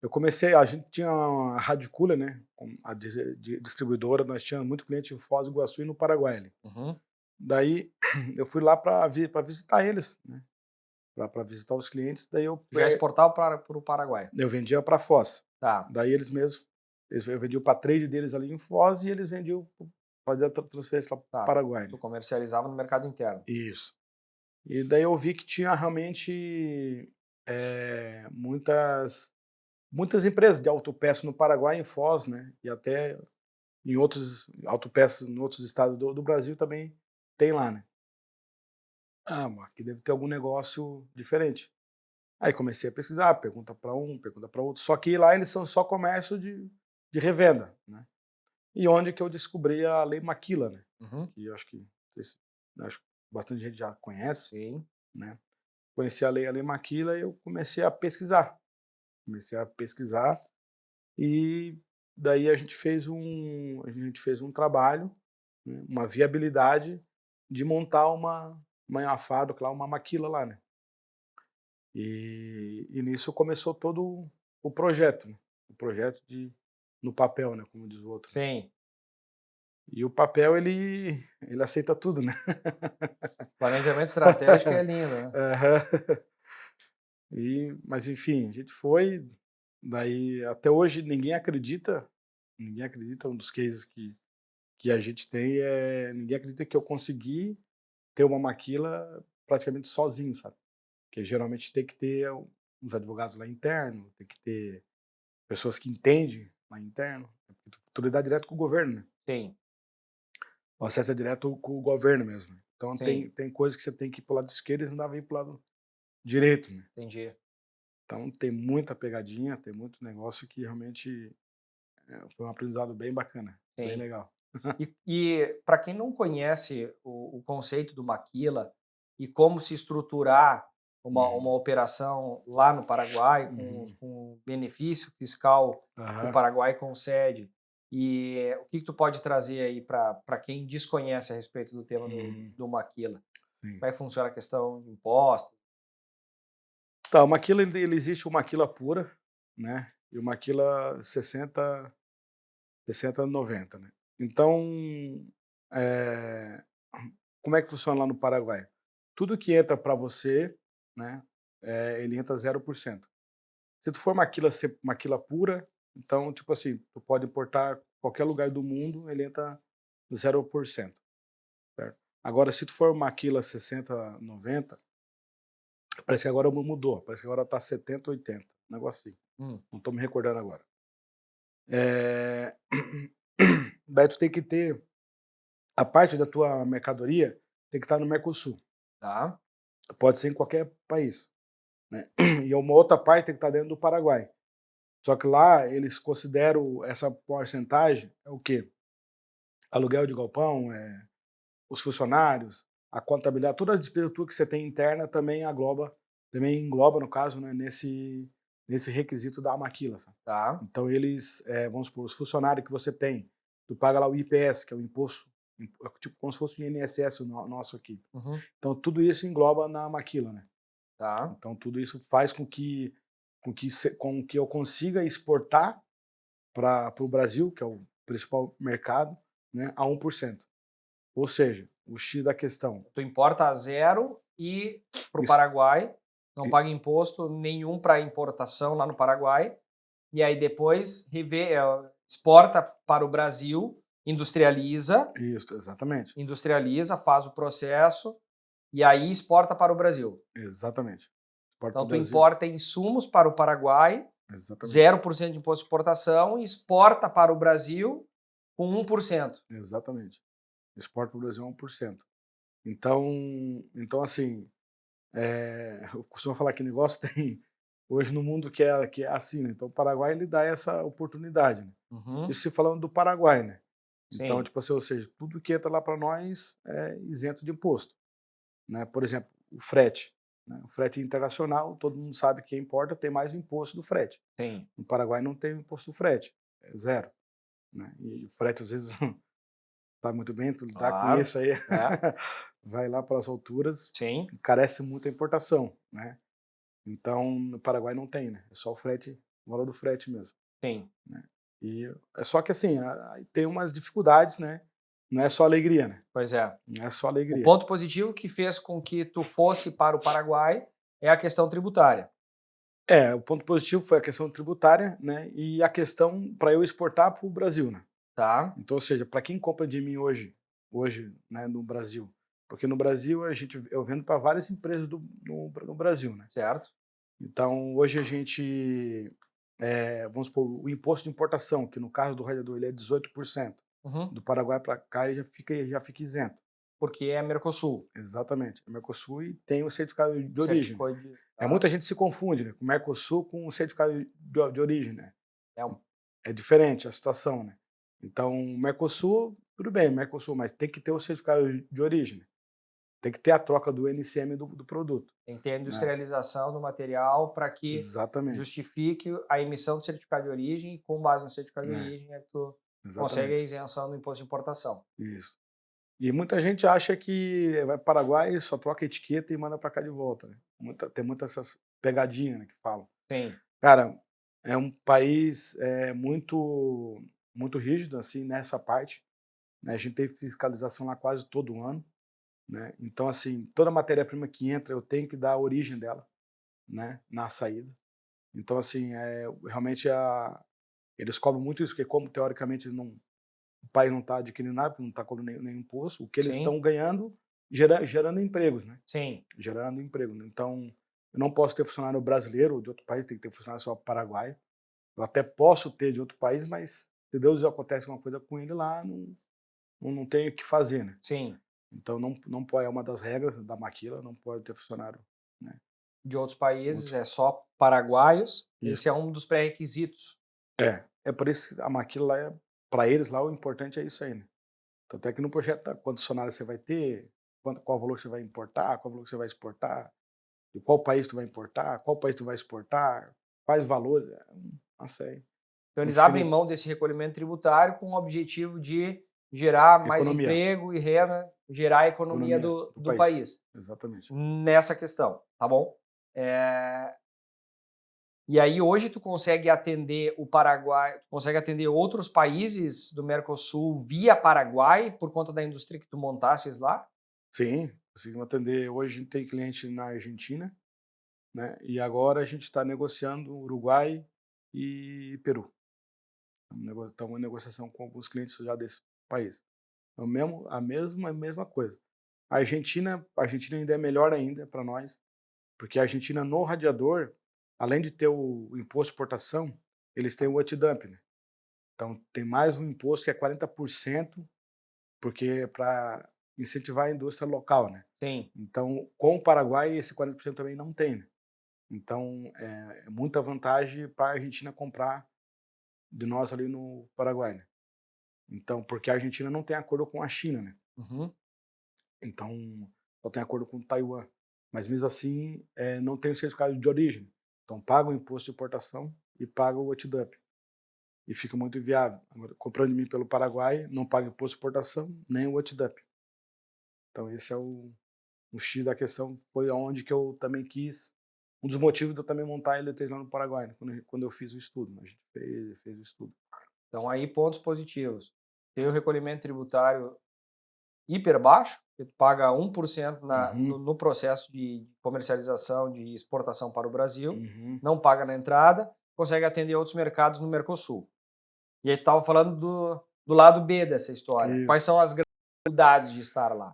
Eu comecei, a gente tinha a Rádio Cooler, né, a distribuidora, nós tínhamos muito cliente em Foz do Iguaçu e no Paraguai ali. Daí eu fui lá para visitar eles, né, para visitar os clientes, daí eu Já exportava para o Paraguai? Eu vendia para Foz. Tá. Daí eles mesmos, eu vendia para trade deles ali em Foz e eles vendiam, fazia a transferência lá para o Paraguai. Tu comercializava no mercado interno. Isso. E daí eu vi que tinha realmente muitas empresas de autopeça no Paraguai, em Foz, né, e até em outros autopeças em outros estados do Brasil também tem lá, né. Mas aqui deve ter algum negócio diferente. Aí comecei a pesquisar, pergunta para um, pergunta para outro, só que lá eles são só comércio de revenda, né. E onde que eu descobri a Lei Maquila, né, que eu acho que bastante gente já conhece, né. Conheci a Lei Maquila e eu comecei a pesquisar. E daí a gente fez um trabalho, né, uma viabilidade de montar uma fábrica lá, uma maquila lá, né. E nisso começou todo o projeto, né, o projeto no papel, né, como diz o outro. Sim. E o papel ele aceita tudo, né. Planejamento estratégico é lindo, né. Mas enfim, a gente foi, daí até hoje ninguém acredita, um dos cases que a gente tem ninguém acredita que eu consegui ter uma maquila praticamente sozinho, sabe. Porque geralmente tem que ter uns advogados lá interno, tem que ter pessoas que entendem lá interno, tudo dá direto com o governo, né. Sim. O acesso é direto com o governo mesmo, né. Então Sim. tem coisas que você tem que ir para o lado esquerdo e não dá para ir para o lado direito, né. Entendi. Então tem muita pegadinha, tem muito negócio que realmente foi um aprendizado bem bacana, bem legal. E para quem não conhece o conceito do maquila e como se estruturar uma operação lá no Paraguai com o benefício fiscal que o Paraguai concede E o que tu pode trazer aí para quem desconhece a respeito do tema do maquila? Sim. Como é que funciona a questão de impostos? Tá, o maquila ele existe o maquila pura, né, e o maquila 60, 90, né. Então, eh, como é que funciona lá no Paraguai? Tudo que entra para você, né, ele entra 0%. Se tu for maquila pura, então, tipo assim, tu pode importar qualquer lugar do mundo, ele entra 0%, certo. Agora se tu for maquila 60, 90, parece que agora mudou, parece que agora tá 70, 80, um negócio assim, não tô me recordando agora. Eh, daí tu tem que ter a parte da tua mercadoria tem que estar no Mercosul. Tá. Pode ser em qualquer país, né. E uma outra parte tem que estar dentro do Paraguai. Só que lá eles consideram essa porcentagem é o quê? Aluguel de galpão, os funcionários, a contabilidade, toda a despesa tua que você tem interna também engloba no caso, né, nesse requisito da maquila, sabe. Tá. Então eles, vamos supor, os funcionários que você tem, tu paga lá o IPS, que é o imposto, tipo como se fosse o INSS nosso aqui. Então tudo isso engloba na maquila, né. Tá. Então tudo isso faz com que eu consiga exportar para o Brasil, que é o principal mercado, né, a 1%. Ou seja, o X da questão. Tu importa a zero e para o Isso, Paraguai, não e paga imposto nenhum para importação lá no Paraguai, e aí depois exporta para o Brasil, isso, exatamente, industrializa, faz o processo e aí exporta para o Brasil. exatamente. Exporta para Então o tu Brasil, importa insumos para o Paraguai, exatamente, 0% de imposto de exportação, e exporta para o Brasil com 1%. exatamente. Exporta para o Brasil a 1%. Então assim, eu costumo falar que negócio tem hoje no mundo que é assim, né, então o Paraguai ele dá essa oportunidade, né. Isso se falando do Paraguai, né. Então, Sim, tipo assim, ou seja, tudo que entra lá para nós é isento de imposto, né. Por exemplo, o frete, né, o frete internacional, todo mundo sabe que quem importa tem mais o imposto do frete. sim. No Paraguai não tem o imposto do frete, é zero, né. E o frete às vezes sabe muito bem, tu lidar com Claro. isso aí, É, vai lá para as alturas, sim, encarece muito a importação, né. Então, no Paraguai não tem, né, é só o frete, o valor do frete mesmo, sim. né. E é só que assim, aí tem umas dificuldades, né, não é só alegria, né, Pois é. não é só O alegria. ponto positivo que fez com que tu fosse para o Paraguai é a questão tributária. É, o ponto positivo foi a questão tributária, né, e a questão para eu exportar para o Brasil, né. Tá? Então, ou seja, para quem compra de mim hoje, né, no Brasil, porque no Brasil eu vendo para várias empresas no Brasil, né. Certo? Então hoje a gente, vamos supor, o imposto de importação, que no caso do radiador ele é 18%, Uhum. do Paraguai para cá ele já fica isento. Porque é Mercosul. Exatamente, é Mercosul e tem o certificado de origem, né. Certificou de. Muita Tá? gente se confunde, né, com o Mercosul com o certificado de origem, né. É um. É diferente a situação, né. Então, Mercosul, tudo bem, Mercosul, mas tem que ter o certificado de origem, né. Tem que ter a troca do NCM do produto, Tem que ter a né. industrialização do material para que Exatamente, justifique a emissão do certificado de origem, e com base no certificado de né, origem é que tu consegue a exatamente, isenção do imposto de importação. isso. E muita gente acha que vai para o Paraguai, só troca a etiqueta e manda para cá de volta, né. Tem muitas essas pegadinha, né, que falam. Sim, Cara, é um país, muito rígido, assim, nessa parte, né, a gente tem fiscalização lá quase todo ano, né, então, assim, toda matéria-prima que entra eu tenho que dar a origem dela, né, na saída. Então, assim, realmente eles cobram muito isso, porque como teoricamente o país não está adquirindo nada, porque não está cobrando nenhum imposto, o que eles sim, estão ganhando gerando empregos, né, sim. gerando emprego, né. Então, eu não posso ter funcionário brasileiro ou de outro país, tem que ter funcionário só paraguaio. Eu até posso ter de outro país, mas se Deus acontece alguma coisa com ele lá, não tenho o que fazer, né. Sim. Então não pode, é uma das regras da maquila, não pode ter funcionário, né, De outros países outro, é só paraguaios. isso. Esse é um dos pré-requisitos. É por isso que a maquila lá pra eles lá o importante é isso aí, né. Tanto é que no projeto tá quantos funcionários você vai ter, qual valor você vai importar, qual valor você vai exportar, de qual país tu vai importar, qual país tu vai exportar, quais valores, nossa, Então, eles abrem mão desse recolhimento tributário com o objetivo de gerar mais emprego e renda, gerar a economia do país. Exatamente. Nessa questão, tá bom? E aí, hoje, tu consegue atender o Paraguai, tu consegue atender outros países do Mercosul via Paraguai, por conta da indústria que tu montasses lá? Sim, conseguimos atender. Hoje a gente tem cliente na Argentina, né? E agora a gente está negociando Uruguai e Peru. Estamos em negociação com alguns clientes já desse país. É a mesma coisa. A Argentina ainda é melhor ainda para nós, porque a Argentina no radiador, além de ter o imposto de exportação, eles têm o antidumping, né? Então tem mais um imposto que é 40%, porque é para incentivar a indústria local, né? Sim. Então, com o Paraguai, esse 40% também não tem, né? Então, é muita vantagem para a Argentina comprar de nós ali no Paraguai, né? Então, porque a Argentina não tem acordo com a China, né? Uhum. Então, só tem acordo com Taiwan. Mas mesmo assim, não tem o certificado de origem. Então, paga o imposto de importação e paga o antidumping. E fica muito inviável. Agora, comprando de mim pelo Paraguai, não paga imposto de importação nem o antidumping. Então, esse é o X da questão. Foi onde que eu também quis. Um dos motivos de eu também montar a L3 lá no Paraguai, né? Quando eu fiz o estudo. A gente fez o estudo. Então, aí, pontos positivos. Tem o recolhimento tributário hiper baixo, que tu paga 1% no processo de comercialização, de exportação para o Brasil, não paga na entrada, consegue atender outros mercados no Mercosul. E aí tu estava falando do lado B dessa história. Isso. Quais são as grandes dificuldades de estar lá?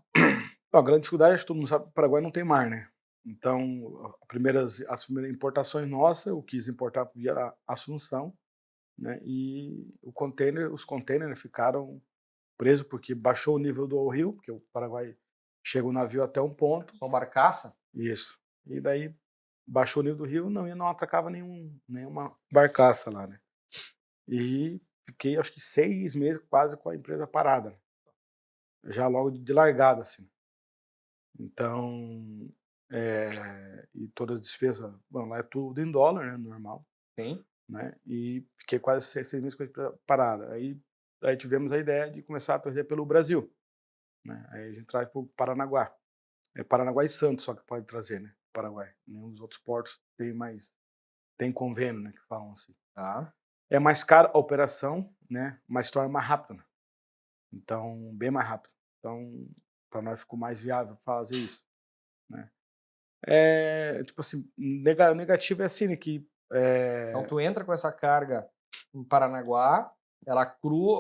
A grande dificuldade é que todo mundo sabe que o Paraguai não tem mar, né? Então, as primeiras importações nossas, eu quis importar via Assunção, né? E os containers ficaram presos porque baixou o nível do rio, porque o Paraguai chega o navio até um ponto. Só barcaça? Isso. E daí baixou o nível do rio, não atracava nenhuma barcaça lá, né? E fiquei, acho que 6 meses quase com a empresa parada, né? Já logo de largada, assim. Então, e todas as despesas, bom, lá é tudo em dólar, né, normal. Sim. Né? E fiquei quase 6 meses com a empresa parada. Aí tivemos a ideia de começar a trazer pelo Brasil, né? Aí a gente traz para o Paranaguá. É Paranaguá e Santos só que pode trazer, né? Paraguai. Nenhum dos outros portos tem convênio, né? Que falam assim. Tá. É mais cara a operação, né? Mas torna mais rápido, né? Então, bem mais rápido. Então, para nós ficou mais viável fazer isso, né? Tipo assim, negativo é assim, né? Que Então tu entra com essa carga em Paranaguá,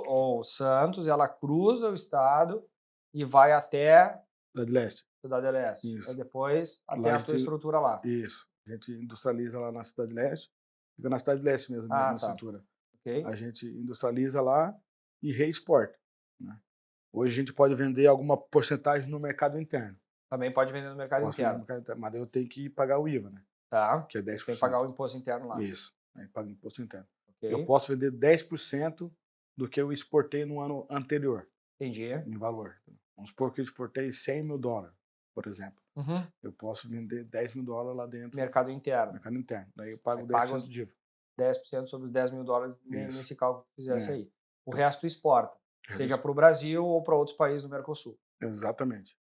ou Santos, ela cruza o estado e vai até Cidade Leste. Cidade Leste. Isso. E depois até Lá a tua estrutura lá. Isso. A gente industrializa lá na Cidade Leste. Fica na Cidade Leste mesmo, na estrutura. Okay. A gente industrializa lá e reexporta, né? Hoje a gente pode vender alguma porcentagem no mercado interno. Também pode vender no mercado interno. Mas eu tenho que pagar o IVA, né? Tá. Que é 10%. Tem que pagar o imposto interno lá. Isso. Aí paga o imposto interno. Okay. Eu posso vender 10% do que eu exportei no ano anterior. Entendi. Em valor. Vamos supor que eu exportei $100 mil, por exemplo. Eu posso vender $10 mil lá dentro. Mercado interno. Mercado interno. Daí eu pago 10% de IVA. 10% sobre os $10 mil nesse cálculo que fizesse aí. O resto tu exporta, seja para o Brasil ou para outros países do Mercosul. Exatamente.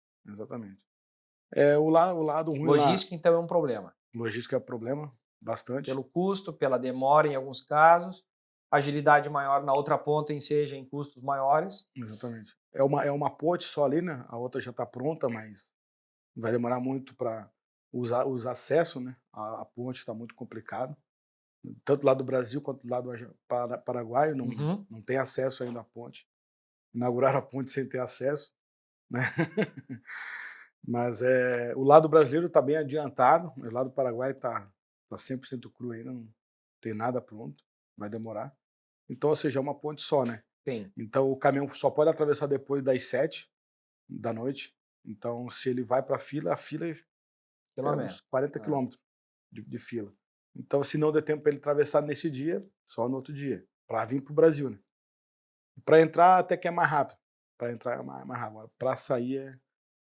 O lado ruim logística, então, é um problema. Logística é problema, bastante. Pelo custo, pela demora em alguns casos, agilidade maior na outra ponta, seja em custos maiores. Exatamente. É uma ponte só ali, né? A outra já está pronta, mas vai demorar muito para usar os acessos, né? A ponte está muito complicado. Tanto do lado do Brasil quanto do lado do Paraguai, não tem acesso ainda à ponte. Inauguraram a ponte sem ter acesso, né? Mas o lado brasileiro está bem adiantado, o lado do Paraguai está 100% cru ainda, não tem nada pronto, vai demorar. Então, ou seja, é uma ponte só, né? Sim. Então, o caminhão só pode atravessar depois das 7 da noite. Então, se ele vai para a fila é uns 40 quilômetros de fila. Então, se não der tempo para ele atravessar nesse dia, só no outro dia, para vir para o Brasil, né? Para entrar até que é mais rápido. Para entrar é mais rápido. Para sair é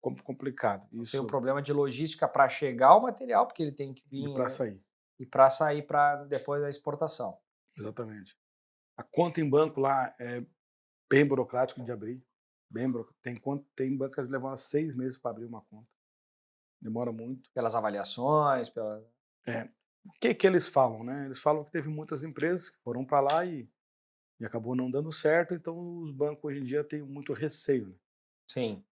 complicado. Isso. Tem um problema de logística para chegar o material, porque ele tem que vir. E para sair. E para sair para depois da exportação. Exatamente. A conta em banco lá é bem burocrático de abrir. Tem bancas que levam 6 meses para abrir uma conta. Demora muito. Pelas avaliações, pela... O que eles falam, né? Eles falam que teve muitas empresas que foram para lá e acabou não dando certo, então os bancos hoje em dia têm muito receio, né? Sim.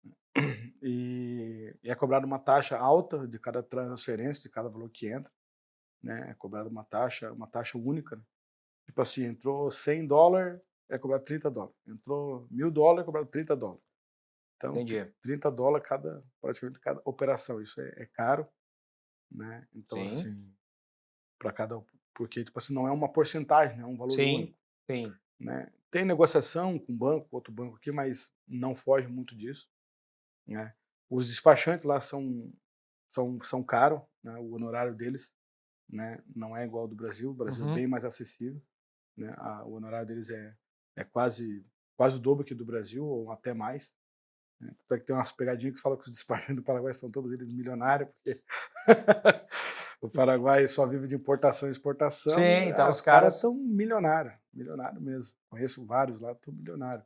E é cobrada uma taxa alta de cada transferência, de cada valor que entra, né? É cobrada uma taxa única, né? Tipo assim, entrou $100, é cobrado $30. Entrou $1.000, é cobrado $30. Então, Entendi. $30 praticamente cada operação. Isso é caro, né? Então, Sim. assim, para cada, porque tipo assim, não é uma porcentagem, é um valor único, Sim. né? Tem negociação com banco, outro banco aqui, mas não foge muito disso, né? Os despachantes lá são caros, né? O honorário deles, né, não é igual ao do Brasil. O Brasil é bem mais acessível, né? O honorário deles é quase o dobro que do Brasil, ou até mais, né? Tanto é que tem umas pegadinhas que falam que os despachantes do Paraguai são todos eles milionários, porque o Paraguai só vive de importação e exportação. Sim, então os caras são milionários mesmo. Conheço vários lá, estão milionários,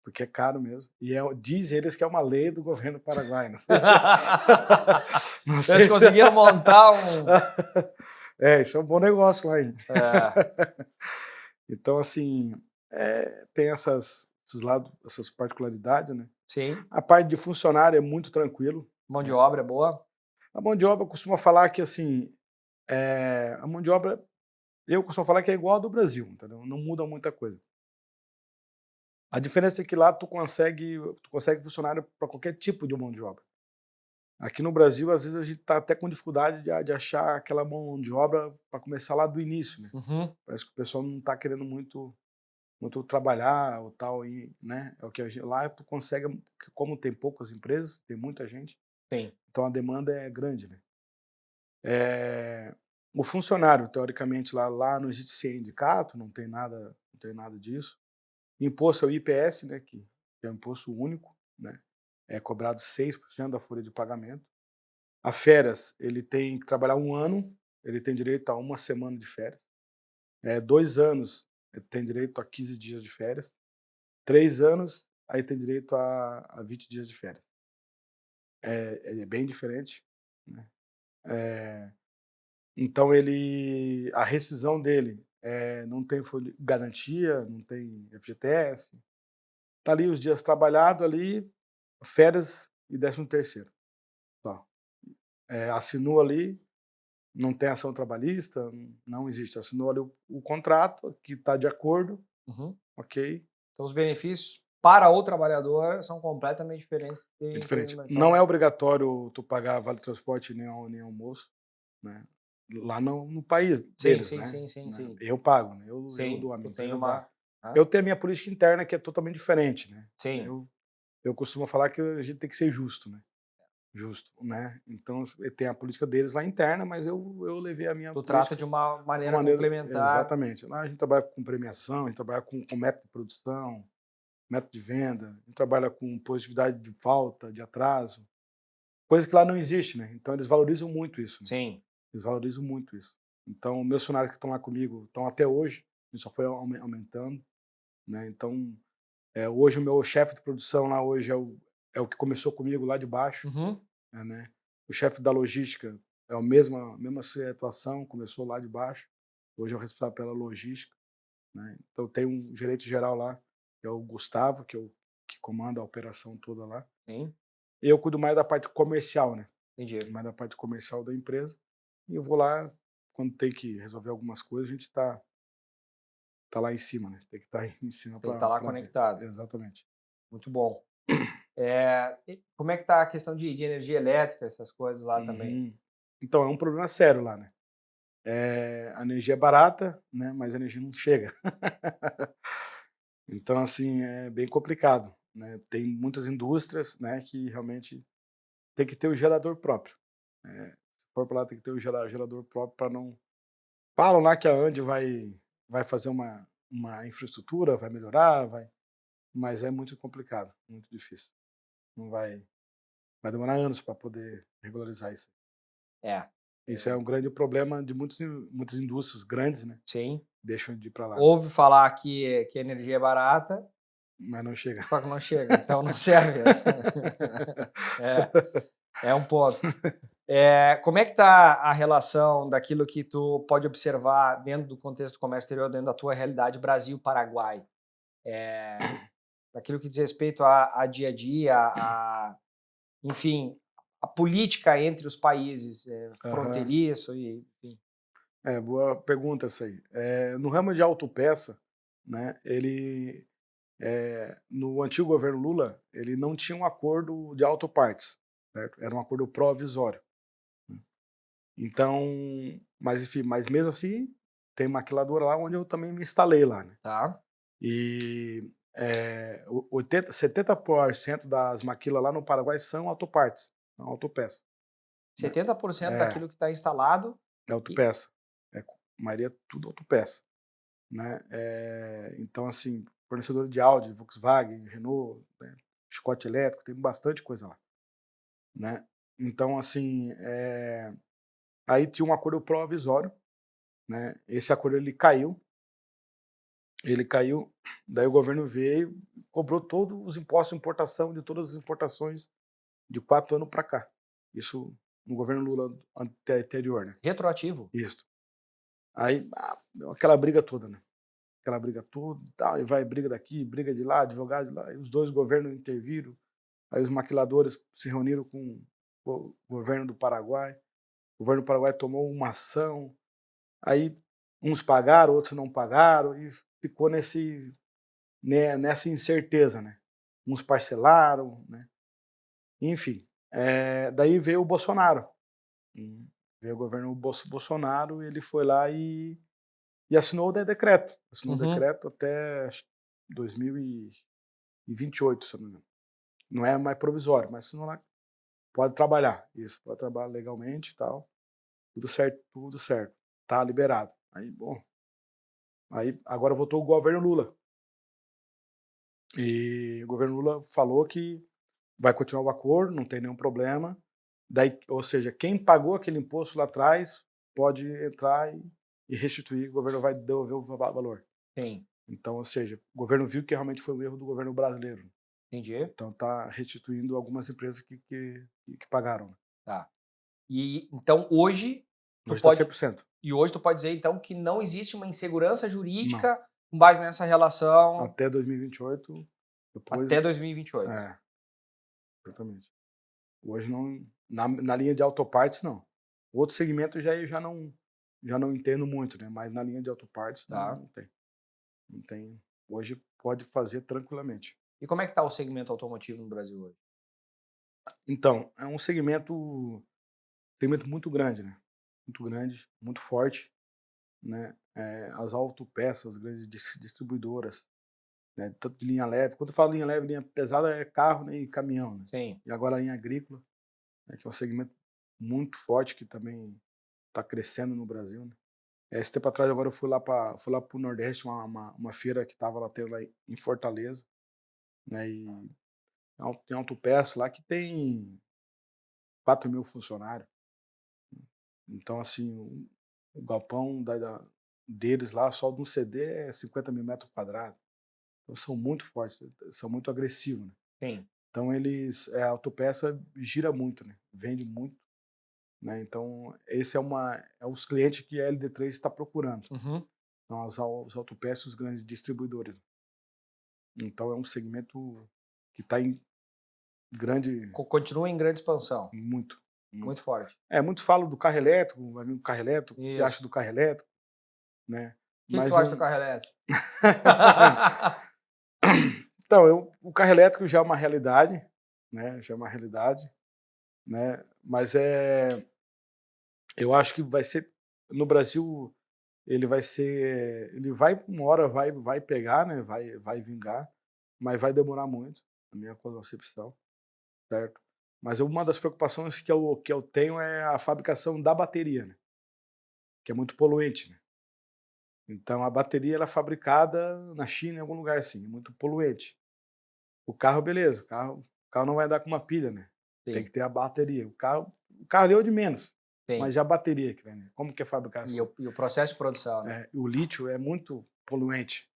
porque é caro mesmo. E diz eles que é uma lei do governo paraguaio. Não sei não sei. Eles conseguiram montar um... Isso é um bom negócio lá, hein? Então, assim, tem esses lados, essas particularidades, né? Sim. A parte de funcionário é muito tranquilo. Mão de obra é boa? A mão de obra, eu costumo falar que, assim, a mão de obra, eu costumo falar que é igual a do Brasil, entendeu? Não muda muita coisa. A diferença é que lá tu consegue funcionário para qualquer tipo de mão de obra. Aqui no Brasil, às vezes, a gente está até com dificuldade de achar aquela mão de obra para começar lá do início, né? Parece que o pessoal não está querendo muito trabalhar ou tal, e, né? É o que lá tu consegue, como tem poucas empresas, tem muita gente. Sim. Então a demanda é grande, né? O funcionário, teoricamente, lá não existe sindicato, não tem nada disso. Imposto é o IPS, né? Que é um imposto único, né? É cobrado 6% da folha de pagamento. A férias, ele tem que trabalhar 1 ano, ele tem direito a 1 semana de férias. 2 anos, ele tem direito a 15 dias de férias. 3 anos, aí tem direito a 20 dias de férias. É bem diferente, né? Então a rescisão dele não tem garantia, não tem FGTS. Tá ali os dias trabalhados ali, férias e 13º. Só. Assinou ali, não tem ação trabalhista, não existe. Assinou ali o contrato, que está de acordo, ok? Então os benefícios para o trabalhador são completamente diferentes. É diferente. Não é obrigatório tu pagar vale transporte nem almoço, né? Lá no país deles, né? Sim. Eu pago, né? Eu dou a minha empresa. Eu tenho a minha política interna, que é totalmente diferente, né? Sim. Eu costumo falar que a gente tem que ser justo, né? Justo, né? Então tem a política deles lá interna, mas eu levei a minha política. Trata de uma maneira complementar. Exatamente. Lá a gente trabalha com premiação, a gente trabalha com método de produção, método de venda, a gente trabalha com positividade de falta, de atraso, coisa que lá não existe, né? Então eles valorizam muito isso. Né? Sim. Eles valorizam muito isso. Então meus funcionários que estão lá comigo estão até hoje, isso só foi aumentando, né? Então hoje o meu chefe de produção lá hoje é o que começou comigo lá de baixo, né? O chefe da logística é a mesma situação, começou lá de baixo, hoje é o responsável pela logística, né? Então tem um gerente geral lá, que é o Gustavo, que comanda a operação toda lá. Sim. Eu cuido mais da parte comercial, né? Entendi. Mais da parte comercial da empresa, e eu vou lá quando tem que resolver algumas coisas, a gente tá lá em cima, né? Tem que estar em cima para... Tem que estar lá conectado. Exatamente. Muito bom. Como é que está a questão de energia elétrica, essas coisas lá também? Então, é um problema sério lá, né? A energia é barata, né? Mas a energia não chega. Então, assim, é bem complicado, né? Tem muitas indústrias, né, que realmente tem que ter o gerador próprio. Se for para lá, tem que ter o gerador próprio para não... Falam lá que a Ande vai fazer uma infraestrutura, vai melhorar, mas é muito complicado, muito difícil. Não vai demorar anos para poder regularizar isso. Isso é um grande problema de muitas indústrias grandes, né? Sim. deixam de ir para lá. Ouve falar que a energia é barata, mas não chega. Só que não chega, então não serve. É um ponto. Como é que está a relação daquilo que tu pode observar dentro do contexto do comércio exterior, dentro da tua realidade Brasil-Paraguai? Daquilo que diz respeito a dia a dia, enfim, a política entre os países, fronteiriço e enfim. Boa pergunta essa aí. No ramo de autopeça, né, ele, no antigo governo Lula, ele não tinha um acordo de autopartes, certo? Era um acordo provisório. Então, mas enfim, mas mesmo assim, tem maquiladora lá onde eu também me instalei lá, né? Tá. E 70% das maquilas lá no Paraguai são autopartes, são autopeça. 70% daquilo que está instalado é autopeça. A maioria é tudo autopeça, né? Então, assim, fornecedor de Audi, Volkswagen, Renault, né? Scott Elétrico, tem bastante coisa lá, né? Então, assim, aí tinha um acordo provisório, né? Esse acordo ele caiu, daí o governo veio, cobrou todos os impostos de importação de todas as importações de 4 anos para cá. Isso no governo Lula anterior, né? Retroativo. Isso. Aí, aquela briga toda, né? Aquela briga toda, tal, e vai briga daqui, briga de lá, advogado de lá, e os dois governos interviram, aí os maquiladores se reuniram com o governo do Paraguai, o governo do Paraguai tomou uma ação, aí uns pagaram, outros não pagaram, e ficou nessa incerteza, né? Uns parcelaram, né? Enfim, daí veio o Bolsonaro, veio o governo Bolsonaro, ele foi lá e assinou o decreto. Assinou o decreto até 2028, se eu não me engano. Não é mais provisório, mas assinou lá. Pode trabalhar, isso, pode trabalhar legalmente e tal. Tudo certo, tudo certo. Tá liberado. Aí, bom. Aí, agora voltou o governo Lula. E o governo Lula falou que vai continuar o acordo, não tem nenhum problema. Daí, ou seja, quem pagou aquele imposto lá atrás pode entrar e restituir, o governo vai devolver o valor. Sim. Então, ou seja, o governo viu que realmente foi um erro do governo brasileiro. Entendi. Então está restituindo algumas empresas que pagaram. Tá. E então hoje Hoje está 100%. E hoje tu pode dizer então que não existe uma insegurança jurídica com base nessa relação até 2028. Até 2028. Exatamente. Hoje não, na linha de autopartes não. Outro segmento eu já não entendo muito, né? Mas na linha de autopartes não tem. Não tem. Hoje pode fazer tranquilamente. E como é que está o segmento automotivo no Brasil hoje? Então, é um segmento muito grande, né? Muito grande, muito forte, né? As autopeças, grandes distribuidoras, né? Tanto de linha leve. Quando eu falo linha leve, linha pesada é carro, né? E caminhão, né? Sim. E agora a linha agrícola, né? Que é um segmento muito forte que também está crescendo no Brasil, né? Esse tempo atrás agora eu fui lá para o Nordeste, uma feira que estava lá tendo lá em Fortaleza, né? E tem autopeça lá que tem 4.000 funcionários. Então, assim, o galpão deles lá, só de um CD é 50 mil metros quadrados. Então, são muito fortes, são muito agressivos, né? Sim. Então, a autopeça gira muito, né? Vende muito, né? Então, esse é os clientes que a LD3 está procurando. Então, as autopeças, os grandes distribuidores. Então, é um segmento que está em grande... Continua em grande expansão. Muito. Muito forte. Muitos falam do carro elétrico, vai vir do carro elétrico, o que acha do carro elétrico, né? O que tu acha do carro elétrico? Então, o carro elétrico já é uma realidade, né? Já é uma realidade, né? Mas eu acho que vai ser no Brasil, ele vai uma hora vai pegar, né? Vai vingar, mas vai demorar muito, na minha concepção, certo? Mas uma das preocupações que eu tenho é a fabricação da bateria, né? Que é muito poluente, né? Então a bateria ela é fabricada na China, em algum lugar assim, é muito poluente. O carro, beleza, o carro não vai andar com uma pilha, né? Sim. Tem que ter a bateria. O carro ali é o de menos. mas e a bateria que vem? Como que é fabricar essa? E o processo de produção, né? O lítio é muito poluente,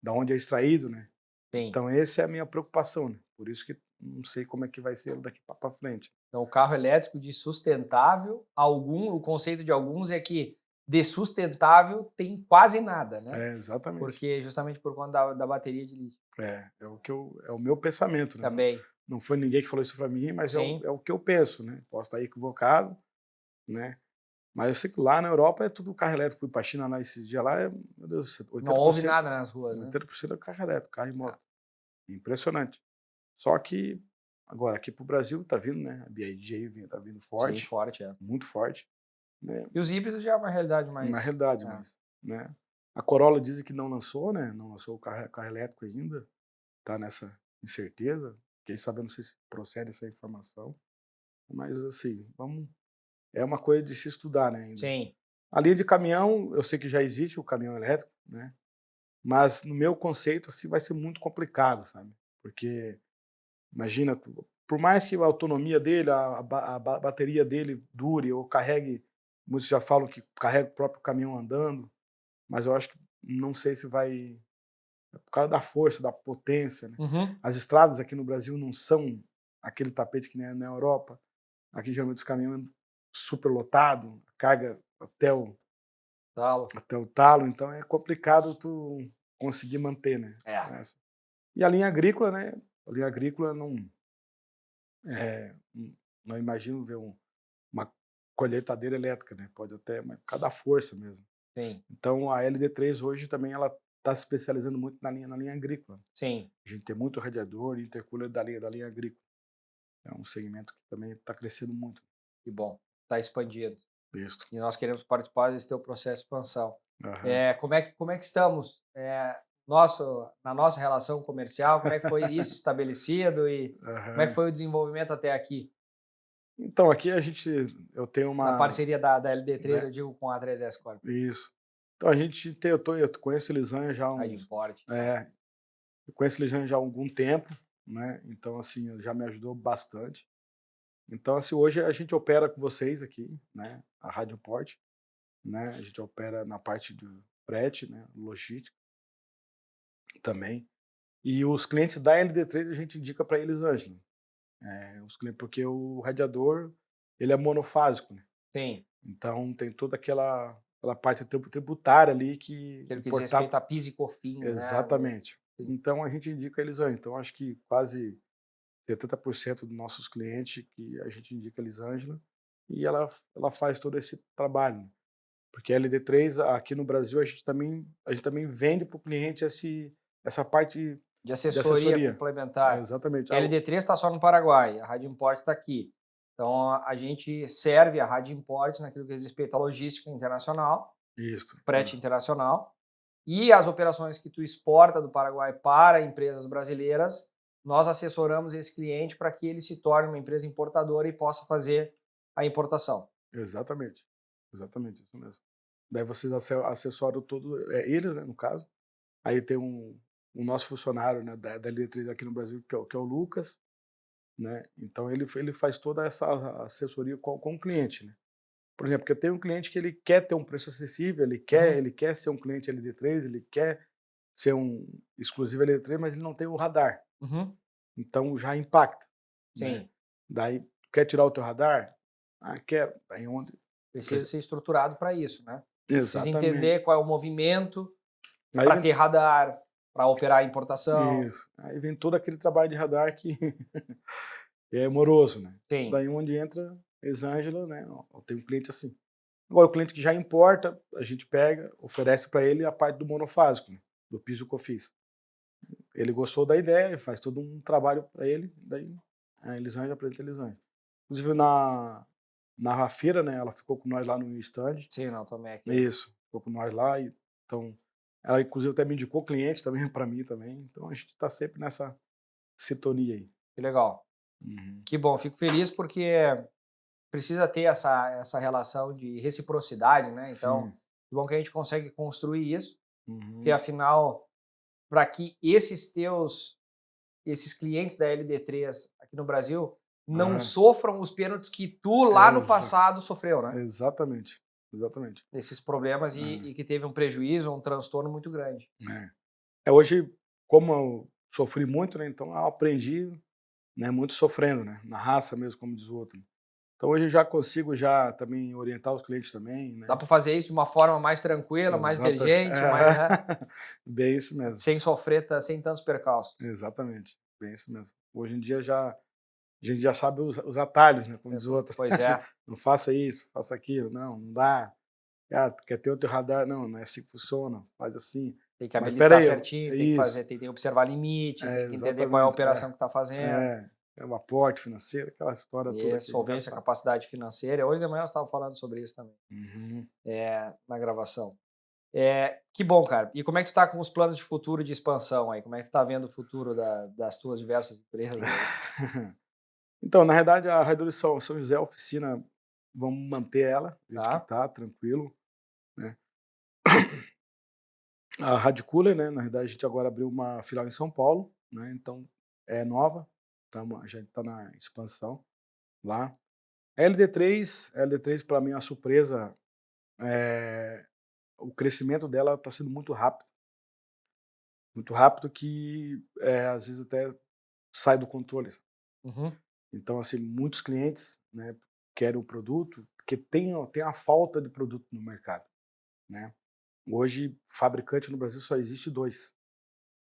da onde é extraído, né? Sim. Então, essa é a minha preocupação, né? Por isso que não sei como é que vai ser daqui para frente. Então, o carro elétrico de sustentável, o conceito de alguns é que de sustentável tem quase nada, né? Exatamente. Porque justamente por conta da bateria de lítio. É o meu pensamento, né? Também. Não foi ninguém que falou isso para mim, mas é o que eu penso, né? Posso estar equivocado, né? Mas eu sei que lá na Europa é tudo carro elétrico. Fui para a China lá esses dias lá, meu Deus, 80%, não houve nada nas ruas, né? 80% é carro elétrico, carro e moto. Impressionante. Só que agora aqui para o Brasil tá vindo, né? A BYD está vindo forte. Sim, forte, muito forte. Né? E os híbridos já é uma realidade mais... Uma realidade, mas, né? A Corolla dizem que não lançou, né? Não lançou o carro elétrico ainda. Tá nessa incerteza. Quem sabe, eu não sei se procede essa informação. Mas, assim, é uma coisa de se estudar, né? Ainda. Sim. A linha de caminhão, eu sei que já existe o caminhão elétrico, né? Mas, no meu conceito, assim, vai ser muito complicado, sabe? Porque, imagina, por mais que a autonomia dele, a bateria dele dure ou carregue, muitos já falam que carrega o próprio caminhão andando, mas eu acho que não sei se vai, por causa da força, da potência, né? Uhum. As estradas aqui no Brasil não são aquele tapete que nem na Europa. Aqui geralmente os caminhões super lotado, carga até o talo, então é complicado tu conseguir manter, né? E a linha agrícola, né? A linha agrícola não imagino ver uma colheitadeira elétrica, né? Pode até, mas por causa da força mesmo. Sim. Então a LD3 hoje também ela está se especializando muito na linha agrícola. Sim. A gente tem muito radiador e intercooler da linha agrícola. É um segmento que também está crescendo muito. Que bom, está expandido. Isso. E nós queremos participar desse teu processo de expansão. Uhum. Como é que estamos na nossa relação comercial? Como é que foi isso estabelecido e como é que foi o desenvolvimento até aqui? Então, aqui eu tenho uma... Na parceria da LD3, eu digo, com a 3S Corp. Isso. Então, eu conheço a Elisanha já há uns... Import. Eu conheço a Elisanha já há algum tempo, né? Então, assim, já me ajudou bastante. Então, assim, hoje a gente opera com vocês aqui, né? A Rádio Import, né? A gente opera na parte do frete, né? Logística também. E os clientes da LD3 a gente indica para eles, Ângelo. Os clientes, porque o radiador, ele é monofásico, né? Sim. Então tem toda aquela parte tributária ali que... Pelo que diz respeito a PIS e COFINS, Exatamente. Né? Então a gente indica eles antes. Então acho que quase 70% dos nossos clientes que a gente indica a Elisângela e ela faz todo esse trabalho. Né? Porque a LD3 aqui no Brasil a gente também vende para o cliente essa parte de assessoria complementar. Exatamente. A LD3 está só no Paraguai, a Rádio Import está aqui. Então a gente serve a Rádio Import naquilo que diz respeito à logística internacional, frete internacional, e as operações que tu exporta do Paraguai para empresas brasileiras, nós assessoramos esse cliente para que ele se torne uma empresa importadora e possa fazer a importação. Exatamente, isso mesmo. Daí vocês assessoram todo, eles, né, no caso. Aí tem o nosso funcionário, né, da LD3 aqui no Brasil, que é o Lucas, né? Então ele faz toda essa assessoria com o cliente, né? Por exemplo, porque eu tenho um cliente que ele quer ter um preço acessível, ele quer ser um cliente LD3, ele quer ser um exclusivo LD3, mas ele não tem o radar. Então já impacta. Sim. Né? Daí, quer tirar o teu radar? Quero. Aí onde... Precisa ser estruturado para isso, né? Exatamente. Precisa entender qual é o movimento para ter radar, para operar a importação. Isso. Aí vem todo aquele trabalho de radar que é moroso, né? Sim. Daí onde entra Elisângela, né? Eu tenho um cliente assim. Agora, o cliente que já importa, a gente pega, oferece para ele a parte do monofásico, né? Do PIS e COFINS. Ele gostou da ideia, faz todo um trabalho para ele, daí a Elisângela apresenta a Elisângela. Inclusive, na feira, né? Ela ficou com nós lá no stand. Sim, não, também aqui. Isso, ficou com nós lá. Então, ela inclusive até me indicou cliente também para mim também. Então, a gente está sempre nessa sintonia aí. Que legal. Que bom, fico feliz porque precisa ter essa relação de reciprocidade, né? Então, que bom que a gente consegue construir isso, porque afinal, para que esses clientes da LD3 aqui no Brasil não sofram os pênaltis que tu lá no passado sofreu, né? Exatamente. Esses problemas e que teve um prejuízo, um transtorno muito grande. Hoje, como eu sofri muito, né, então eu aprendi, né, muito sofrendo, né, na raça mesmo, como diz o outro. Então hoje eu já consigo também orientar os clientes também, né? Dá para fazer isso de uma forma mais tranquila, mais inteligente, mais, né? Bem isso mesmo. Sem sofrer, sem tantos percalços. Exatamente, bem isso mesmo. Hoje em dia a gente já sabe os atalhos, né, como diz o outro. Pois é. Não faça isso, faça aquilo, não dá. Quer ter outro radar? Não é assim que funciona, faz assim. Tem que habilitar certinho, tem que fazer, tem que observar limite, tem que entender qual é a operação que está fazendo. É um aporte financeiro, aquela história toda. Solvência, capacidade financeira. Hoje de manhã nós estávamos falando sobre isso também, na gravação. Que bom, cara. E como é que tu tá com os planos de futuro de expansão aí? Como é que tu tá vendo o futuro das tuas diversas empresas? Então, na verdade, a Raidores São José, a oficina, vamos manter ela, do jeito que tá, tranquilo, né? A Radicooler, né, na verdade, a gente agora abriu uma filial em São Paulo, né, então é nova, a gente está na expansão lá. A LD3 para mim é uma surpresa, o crescimento dela está sendo muito rápido que às vezes até sai do controle. Então, assim, muitos clientes, né, querem o produto, porque tem a falta de produto no mercado, né? Hoje, fabricante no Brasil só existe 2,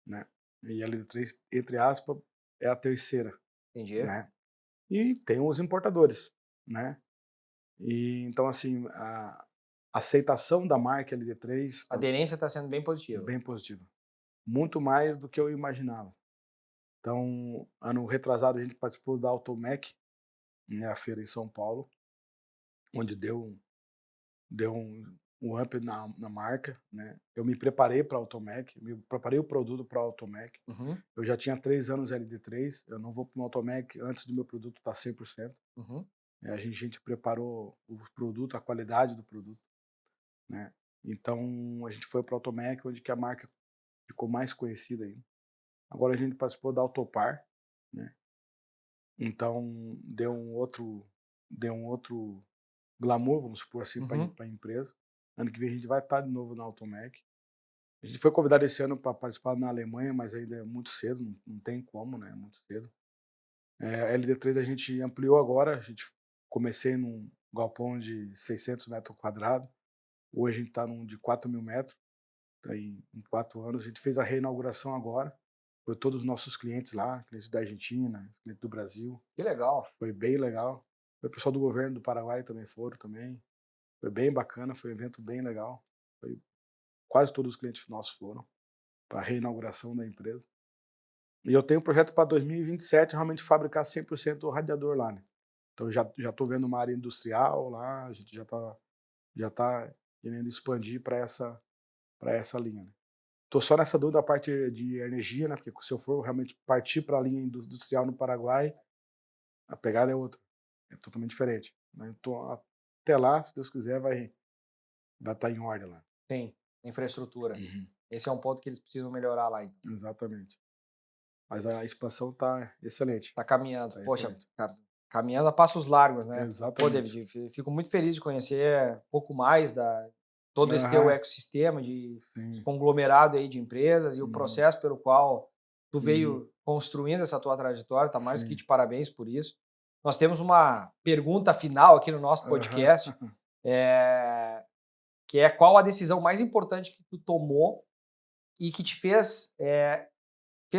né? E a LD3, entre aspas, é a terceira. Entendi. Né? E tem os importadores, né? E então, assim, a aceitação da marca LD3... A aderência está sendo bem positiva. Bem positiva. Muito mais do que eu imaginava. Então, ano retrasado, a gente participou da Automec, né, a feira em São Paulo, onde deu um up na marca, né? Eu me preparei para a Automec, me preparei o produto para a Automec. Eu já tinha 3 anos LD3, eu não vou para uma Automec antes do meu produto estar 100%. A gente preparou o produto, a qualidade do produto, né? Então a gente foi para a Automec, onde que a marca ficou mais conhecida ainda. Agora a gente participou da Autopar, né? Então deu um outro glamour, vamos supor assim, para a empresa. Ano que vem a gente vai estar de novo na Automec. A gente foi convidado esse ano para participar na Alemanha, mas ainda é muito cedo, não tem como, né? É muito cedo. A LD3 a gente ampliou agora, comecei num galpão de 600 metros quadrados, hoje a gente está num de 4.000 metros, em 4 anos. A gente fez a reinauguração agora, foi todos os nossos clientes lá, clientes da Argentina, clientes do Brasil. Que legal. Foi bem legal. Foi o pessoal do governo do Paraguai também foram também. Foi bem bacana, foi um evento bem legal. Quase todos os clientes nossos foram para a reinauguração da empresa. E eu tenho um projeto para 2027 realmente fabricar 100% o radiador lá, né? Então já estou vendo uma área industrial lá, a gente já tá querendo expandir para essa linha, né? Tô só nessa dúvida da parte de energia, né? Porque se eu for realmente partir para a linha industrial no Paraguai, a pegada é outra, é totalmente diferente, né? Então até lá, se Deus quiser, vai estar em ordem lá. Sim, infraestrutura. Esse é um ponto que eles precisam melhorar lá. Então. Exatamente. Mas a expansão tá excelente. Tá caminhando. Poxa, cara, caminhando a passos largos, né? Exatamente. Pô, David, fico muito feliz de conhecer um pouco mais da todo esse teu ecossistema de conglomerado aí de empresas e o processo pelo qual tu veio construindo essa tua trajetória. Tá mais do que de parabéns por isso. Nós temos uma pergunta final aqui no nosso podcast, que é qual a decisão mais importante que tu tomou e que te fez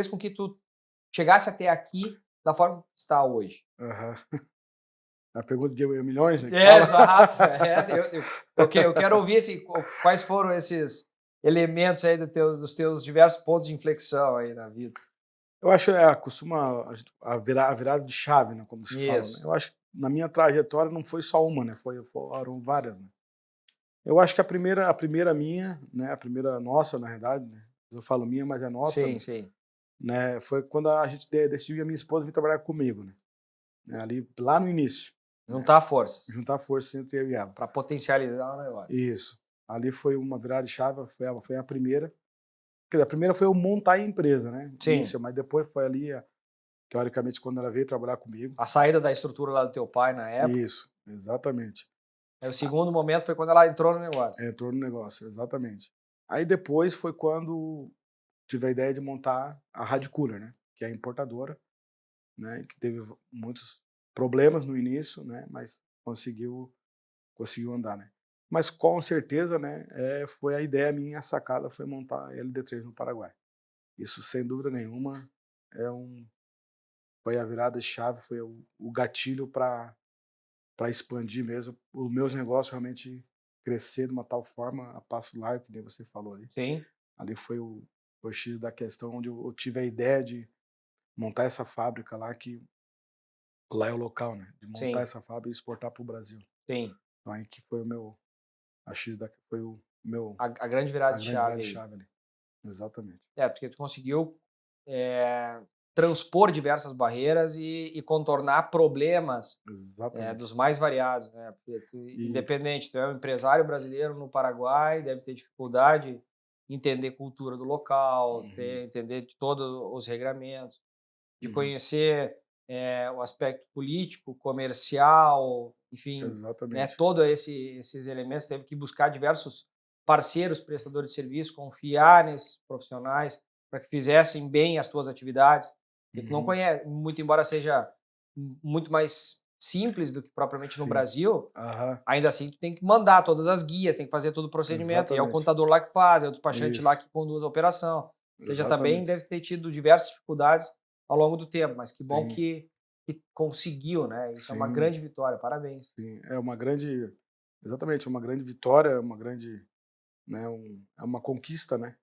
com que tu chegasse até aqui da forma que está hoje. A pergunta de milhões, né? Exato. Eu quero ouvir quais foram esses elementos aí dos teus diversos pontos de inflexão aí na vida. Eu acho costuma a virada de chave, né, como se fala. Né? Eu acho que na minha trajetória não foi só uma, né? Foram várias, né? Eu acho que a primeira minha, né? A primeira nossa, na verdade, né? Eu falo minha, mas é nossa. Sim. Né? Foi quando a gente decidiu a minha esposa vir trabalhar comigo, né? Ali lá no início. Juntar forças. Juntar forças entre eu e ela. Para potencializar o negócio. Isso. Ali foi uma virada de chave, foi a primeira. Quer dizer, a primeira foi eu montar a empresa, né? Sim. Isso, mas depois foi ali teoricamente, quando ela veio trabalhar comigo. A saída da estrutura lá do teu pai na época. Isso, exatamente. Aí o segundo momento foi quando ela entrou no negócio. Entrou no negócio, exatamente. Aí depois foi quando tive a ideia de montar a Radicooler, né, que é a importadora, né, que teve muitos problemas no início, né, mas conseguiu andar, né. Mas com certeza, né, foi a ideia minha, a sacada foi montar a LD3 no Paraguai. Isso sem dúvida nenhuma é foi a virada de chave, foi o gatilho para expandir mesmo, os meus negócios realmente crescer de uma tal forma a passo largo, que nem você falou ali. Sim. Ali foi o X da questão, onde eu tive a ideia de montar essa fábrica lá, que lá é o local, né, de montar Sim. essa fábrica e exportar para o Brasil. Sim. Então aí que foi o meu, foi o meu, A grande virada a de grande virada chave de aí. chave ali. Exatamente. Porque tu conseguiu transpor diversas barreiras e contornar problemas Exatamente. dos mais variados, né? Porque independente, tu é um empresário brasileiro no Paraguai, deve ter dificuldade em entender cultura do local, entender de todos os regramentos, de conhecer o aspecto político, comercial, enfim, né? Exatamente. Todos esses elementos, teve que buscar diversos parceiros, prestadores de serviço, confiar nesses profissionais para que fizessem bem as tuas atividades. E tu não conhece, muito embora seja muito mais simples do que propriamente no Sim. Brasil, Aham. ainda assim tu tem que mandar todas as guias, tem que fazer todo o procedimento, e é o Exatamente. contador lá que faz, é o despachante lá Isso. que conduz a operação. Ou seja, também Exatamente. deve ter tido diversas dificuldades ao longo do tempo, mas que bom Sim. que conseguiu, né? Isso é uma Sim. grande vitória, parabéns. Sim, é uma grande, exatamente, é uma grande vitória, é uma grande, né, é uma conquista, né,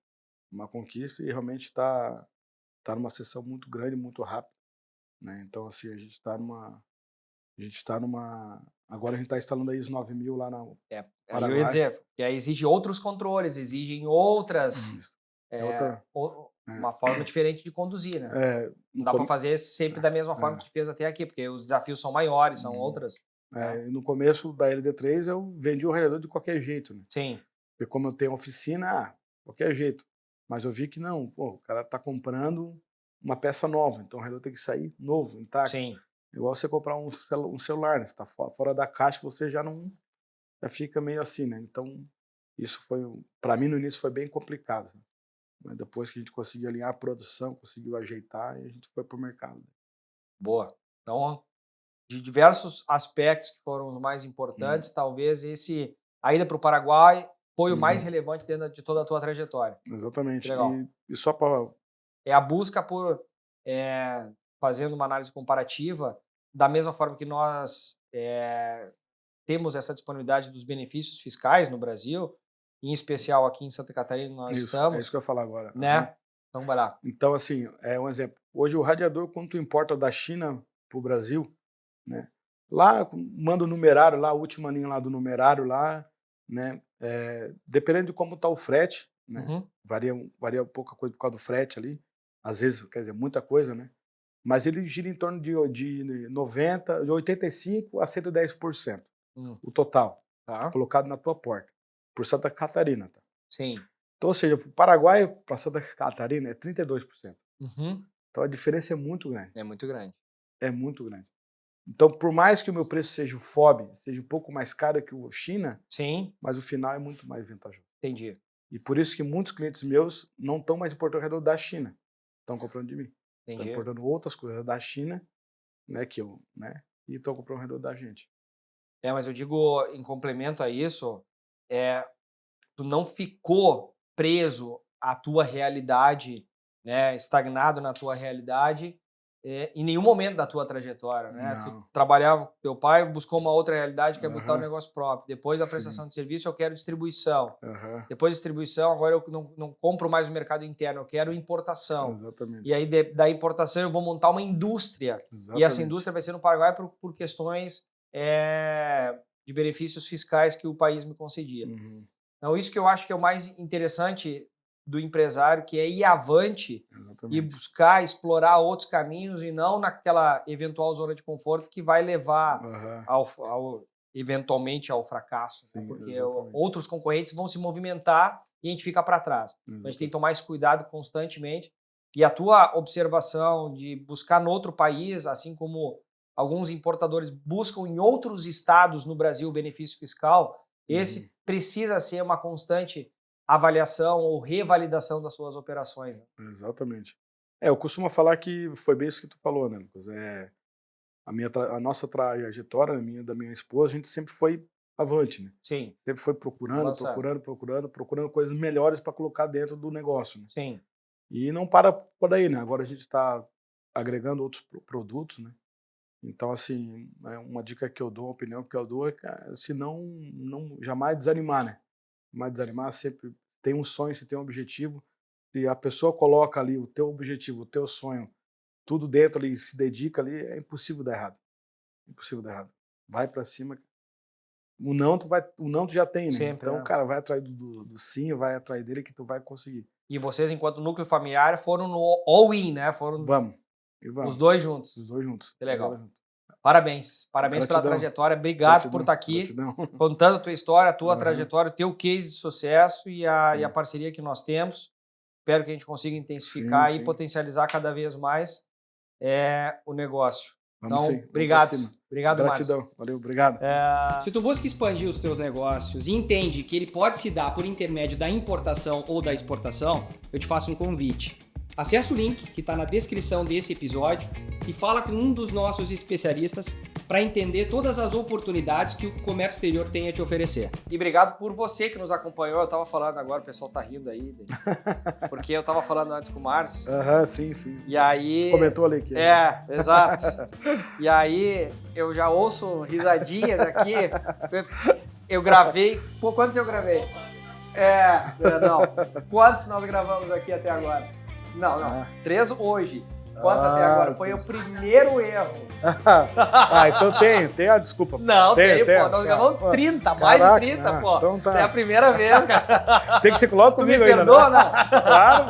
uma conquista, e realmente tá numa sessão muito grande, muito rápida, né, então assim, agora a gente está instalando aí os 9.000 lá no Aí eu ia Paraguai. dizer, que aí exige outros controles, exigem outras, Isso. É outra, uma forma diferente de conduzir, né? Não dá para fazer sempre da mesma forma que fez até aqui, porque os desafios são maiores, são outras. E no começo da LD3 eu vendi o radiador de qualquer jeito, né, Sim. porque como eu tenho oficina, qualquer jeito, mas eu vi que não, pô, o cara tá comprando uma peça nova, então o radiador tem que sair novo, intacto. Sim. Igual você comprar um celular, né, você tá fora da caixa, você já fica meio assim, né, então isso foi, para mim no início foi bem complicado, né? Mas depois que a gente conseguiu alinhar a produção, conseguiu ajeitar, e a gente foi pro mercado. Boa. Então, de diversos aspectos que foram os mais importantes, talvez a ida para o Paraguai foi o mais relevante dentro de toda a tua trajetória. Exatamente. Legal. E só para... É a busca por, fazendo uma análise comparativa, da mesma forma que nós temos essa disponibilidade dos benefícios fiscais no Brasil, em especial aqui em Santa Catarina nós estamos. É isso que eu ia falar agora. Né? Então vai lá. Então, assim, é um exemplo. Hoje o radiador, quando tu importa da China para o Brasil, né? Lá manda o numerário, lá, a última linha lá do numerário lá, né? Dependendo de como está o frete, né? Varia pouca coisa por causa do frete ali. Às vezes, quer dizer, muita coisa, né? Mas ele gira em torno de 85% a 110%. O total, colocado na tua porta, por Santa Catarina. Tá? Sim. Então, ou seja, para o Paraguai, para Santa Catarina, é 32%. Então a diferença é muito grande. É muito grande. É muito grande. Então, por mais que o meu preço seja o FOB, seja um pouco mais caro que o China, sim, mas o final é muito mais vantajoso. Entendi. E por isso que muitos clientes meus não estão mais importando o radiador da China, estão comprando de mim. Estão importando outras coisas da China, né, e estão comprando o radiador da gente. Mas eu digo, em complemento a isso, tu não ficou preso à tua realidade, né, estagnado na tua realidade, em nenhum momento da tua trajetória, né? Não. Tu trabalhava com teu pai, buscou uma outra realidade, quer botar um negócio próprio. Depois da prestação de serviço, eu quero distribuição. Depois da distribuição, agora eu não compro mais o mercado interno, eu quero importação. Exatamente. E aí, da importação, eu vou montar uma indústria. Exatamente. E essa indústria vai ser no Paraguai por questões de benefícios fiscais que o país me concedia. Então, isso que eu acho que é o mais interessante do empresário, que é ir avante. Exatamente. E buscar explorar outros caminhos e não naquela eventual zona de conforto que vai levar eventualmente ao fracasso. Sim, né? Porque outros concorrentes vão se movimentar e a gente fica para trás. Então, a gente tem que tomar esse cuidado constantemente E a tua observação de buscar no outro país, assim como alguns importadores buscam em outros estados no Brasil o benefício fiscal, esse precisa ser uma constante avaliação ou revalidação das suas operações. Né? Exatamente. Eu costumo falar que foi bem isso que tu falou, né, Lucas? A nossa trajetória, da minha esposa, a gente sempre foi avante, né? Sim. Sempre foi procurando coisas melhores para colocar dentro do negócio, né? Sim. E não para por aí, né? Agora a gente está agregando outros produtos, né? Então, assim, uma dica que eu dou, uma opinião que eu dou é, se não jamais desanimar, né? Jamais desanimar, sempre tem um sonho, se tem um objetivo, se a pessoa coloca ali o teu objetivo, o teu sonho, tudo dentro ali, se dedica ali, é impossível dar errado. Impossível dar errado. Vai para cima. O não tu já tem, né? Sempre, então, cara, vai atrás do sim, vai atrás dele que tu vai conseguir. E vocês, enquanto núcleo familiar, foram no all-in, né? Vamos. Os dois juntos. Os dois juntos. Que legal. Parabéns. Parabéns pela trajetória. Obrigado por estar aqui, contando a tua história, a tua trajetória, o teu case de sucesso e a parceria que nós temos. Espero que a gente consiga intensificar e potencializar cada vez mais o negócio. Então, obrigado. Obrigado, gratidão. Márcio. Valeu, obrigado. Se tu busca expandir os teus negócios e entende que ele pode se dar por intermédio da importação ou da exportação, eu te faço um convite. Acesse o link que está na descrição desse episódio e fala com um dos nossos especialistas para entender todas as oportunidades que o comércio exterior tem a te oferecer. E obrigado por você que nos acompanhou. Eu estava falando agora, o pessoal tá rindo aí, porque eu estava falando antes com o Márcio. Sim. E aí... Comentou ali que... exato. E aí eu já ouço risadinhas aqui. Eu gravei... Pô, quantos eu gravei? Não. Quantos nós gravamos aqui até agora? Não. 3 hoje. Quantos até agora? Foi o primeiro erro. Então tem a desculpa. Não, tem, pô. Nós gravamos 30, mais de 30, pô. Então tá. É a primeira vez, cara. Tem que ser logo comigo ainda. Tu me perdoa, né? não? Claro.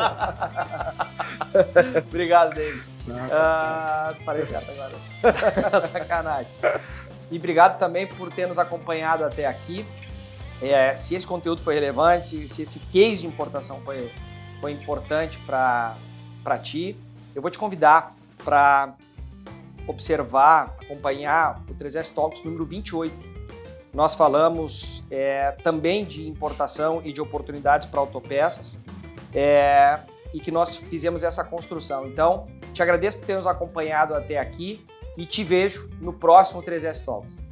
Obrigado, David. Parei certo agora. Sacanagem. E obrigado também por ter nos acompanhado até aqui. Se esse conteúdo foi relevante, se esse case de importação foi importante para ti, eu vou te convidar para observar, acompanhar o 3S Talks número 28. Nós falamos também de importação e de oportunidades para autopeças e que nós fizemos essa construção. Então, te agradeço por ter nos acompanhado até aqui e te vejo no próximo 3S Talks.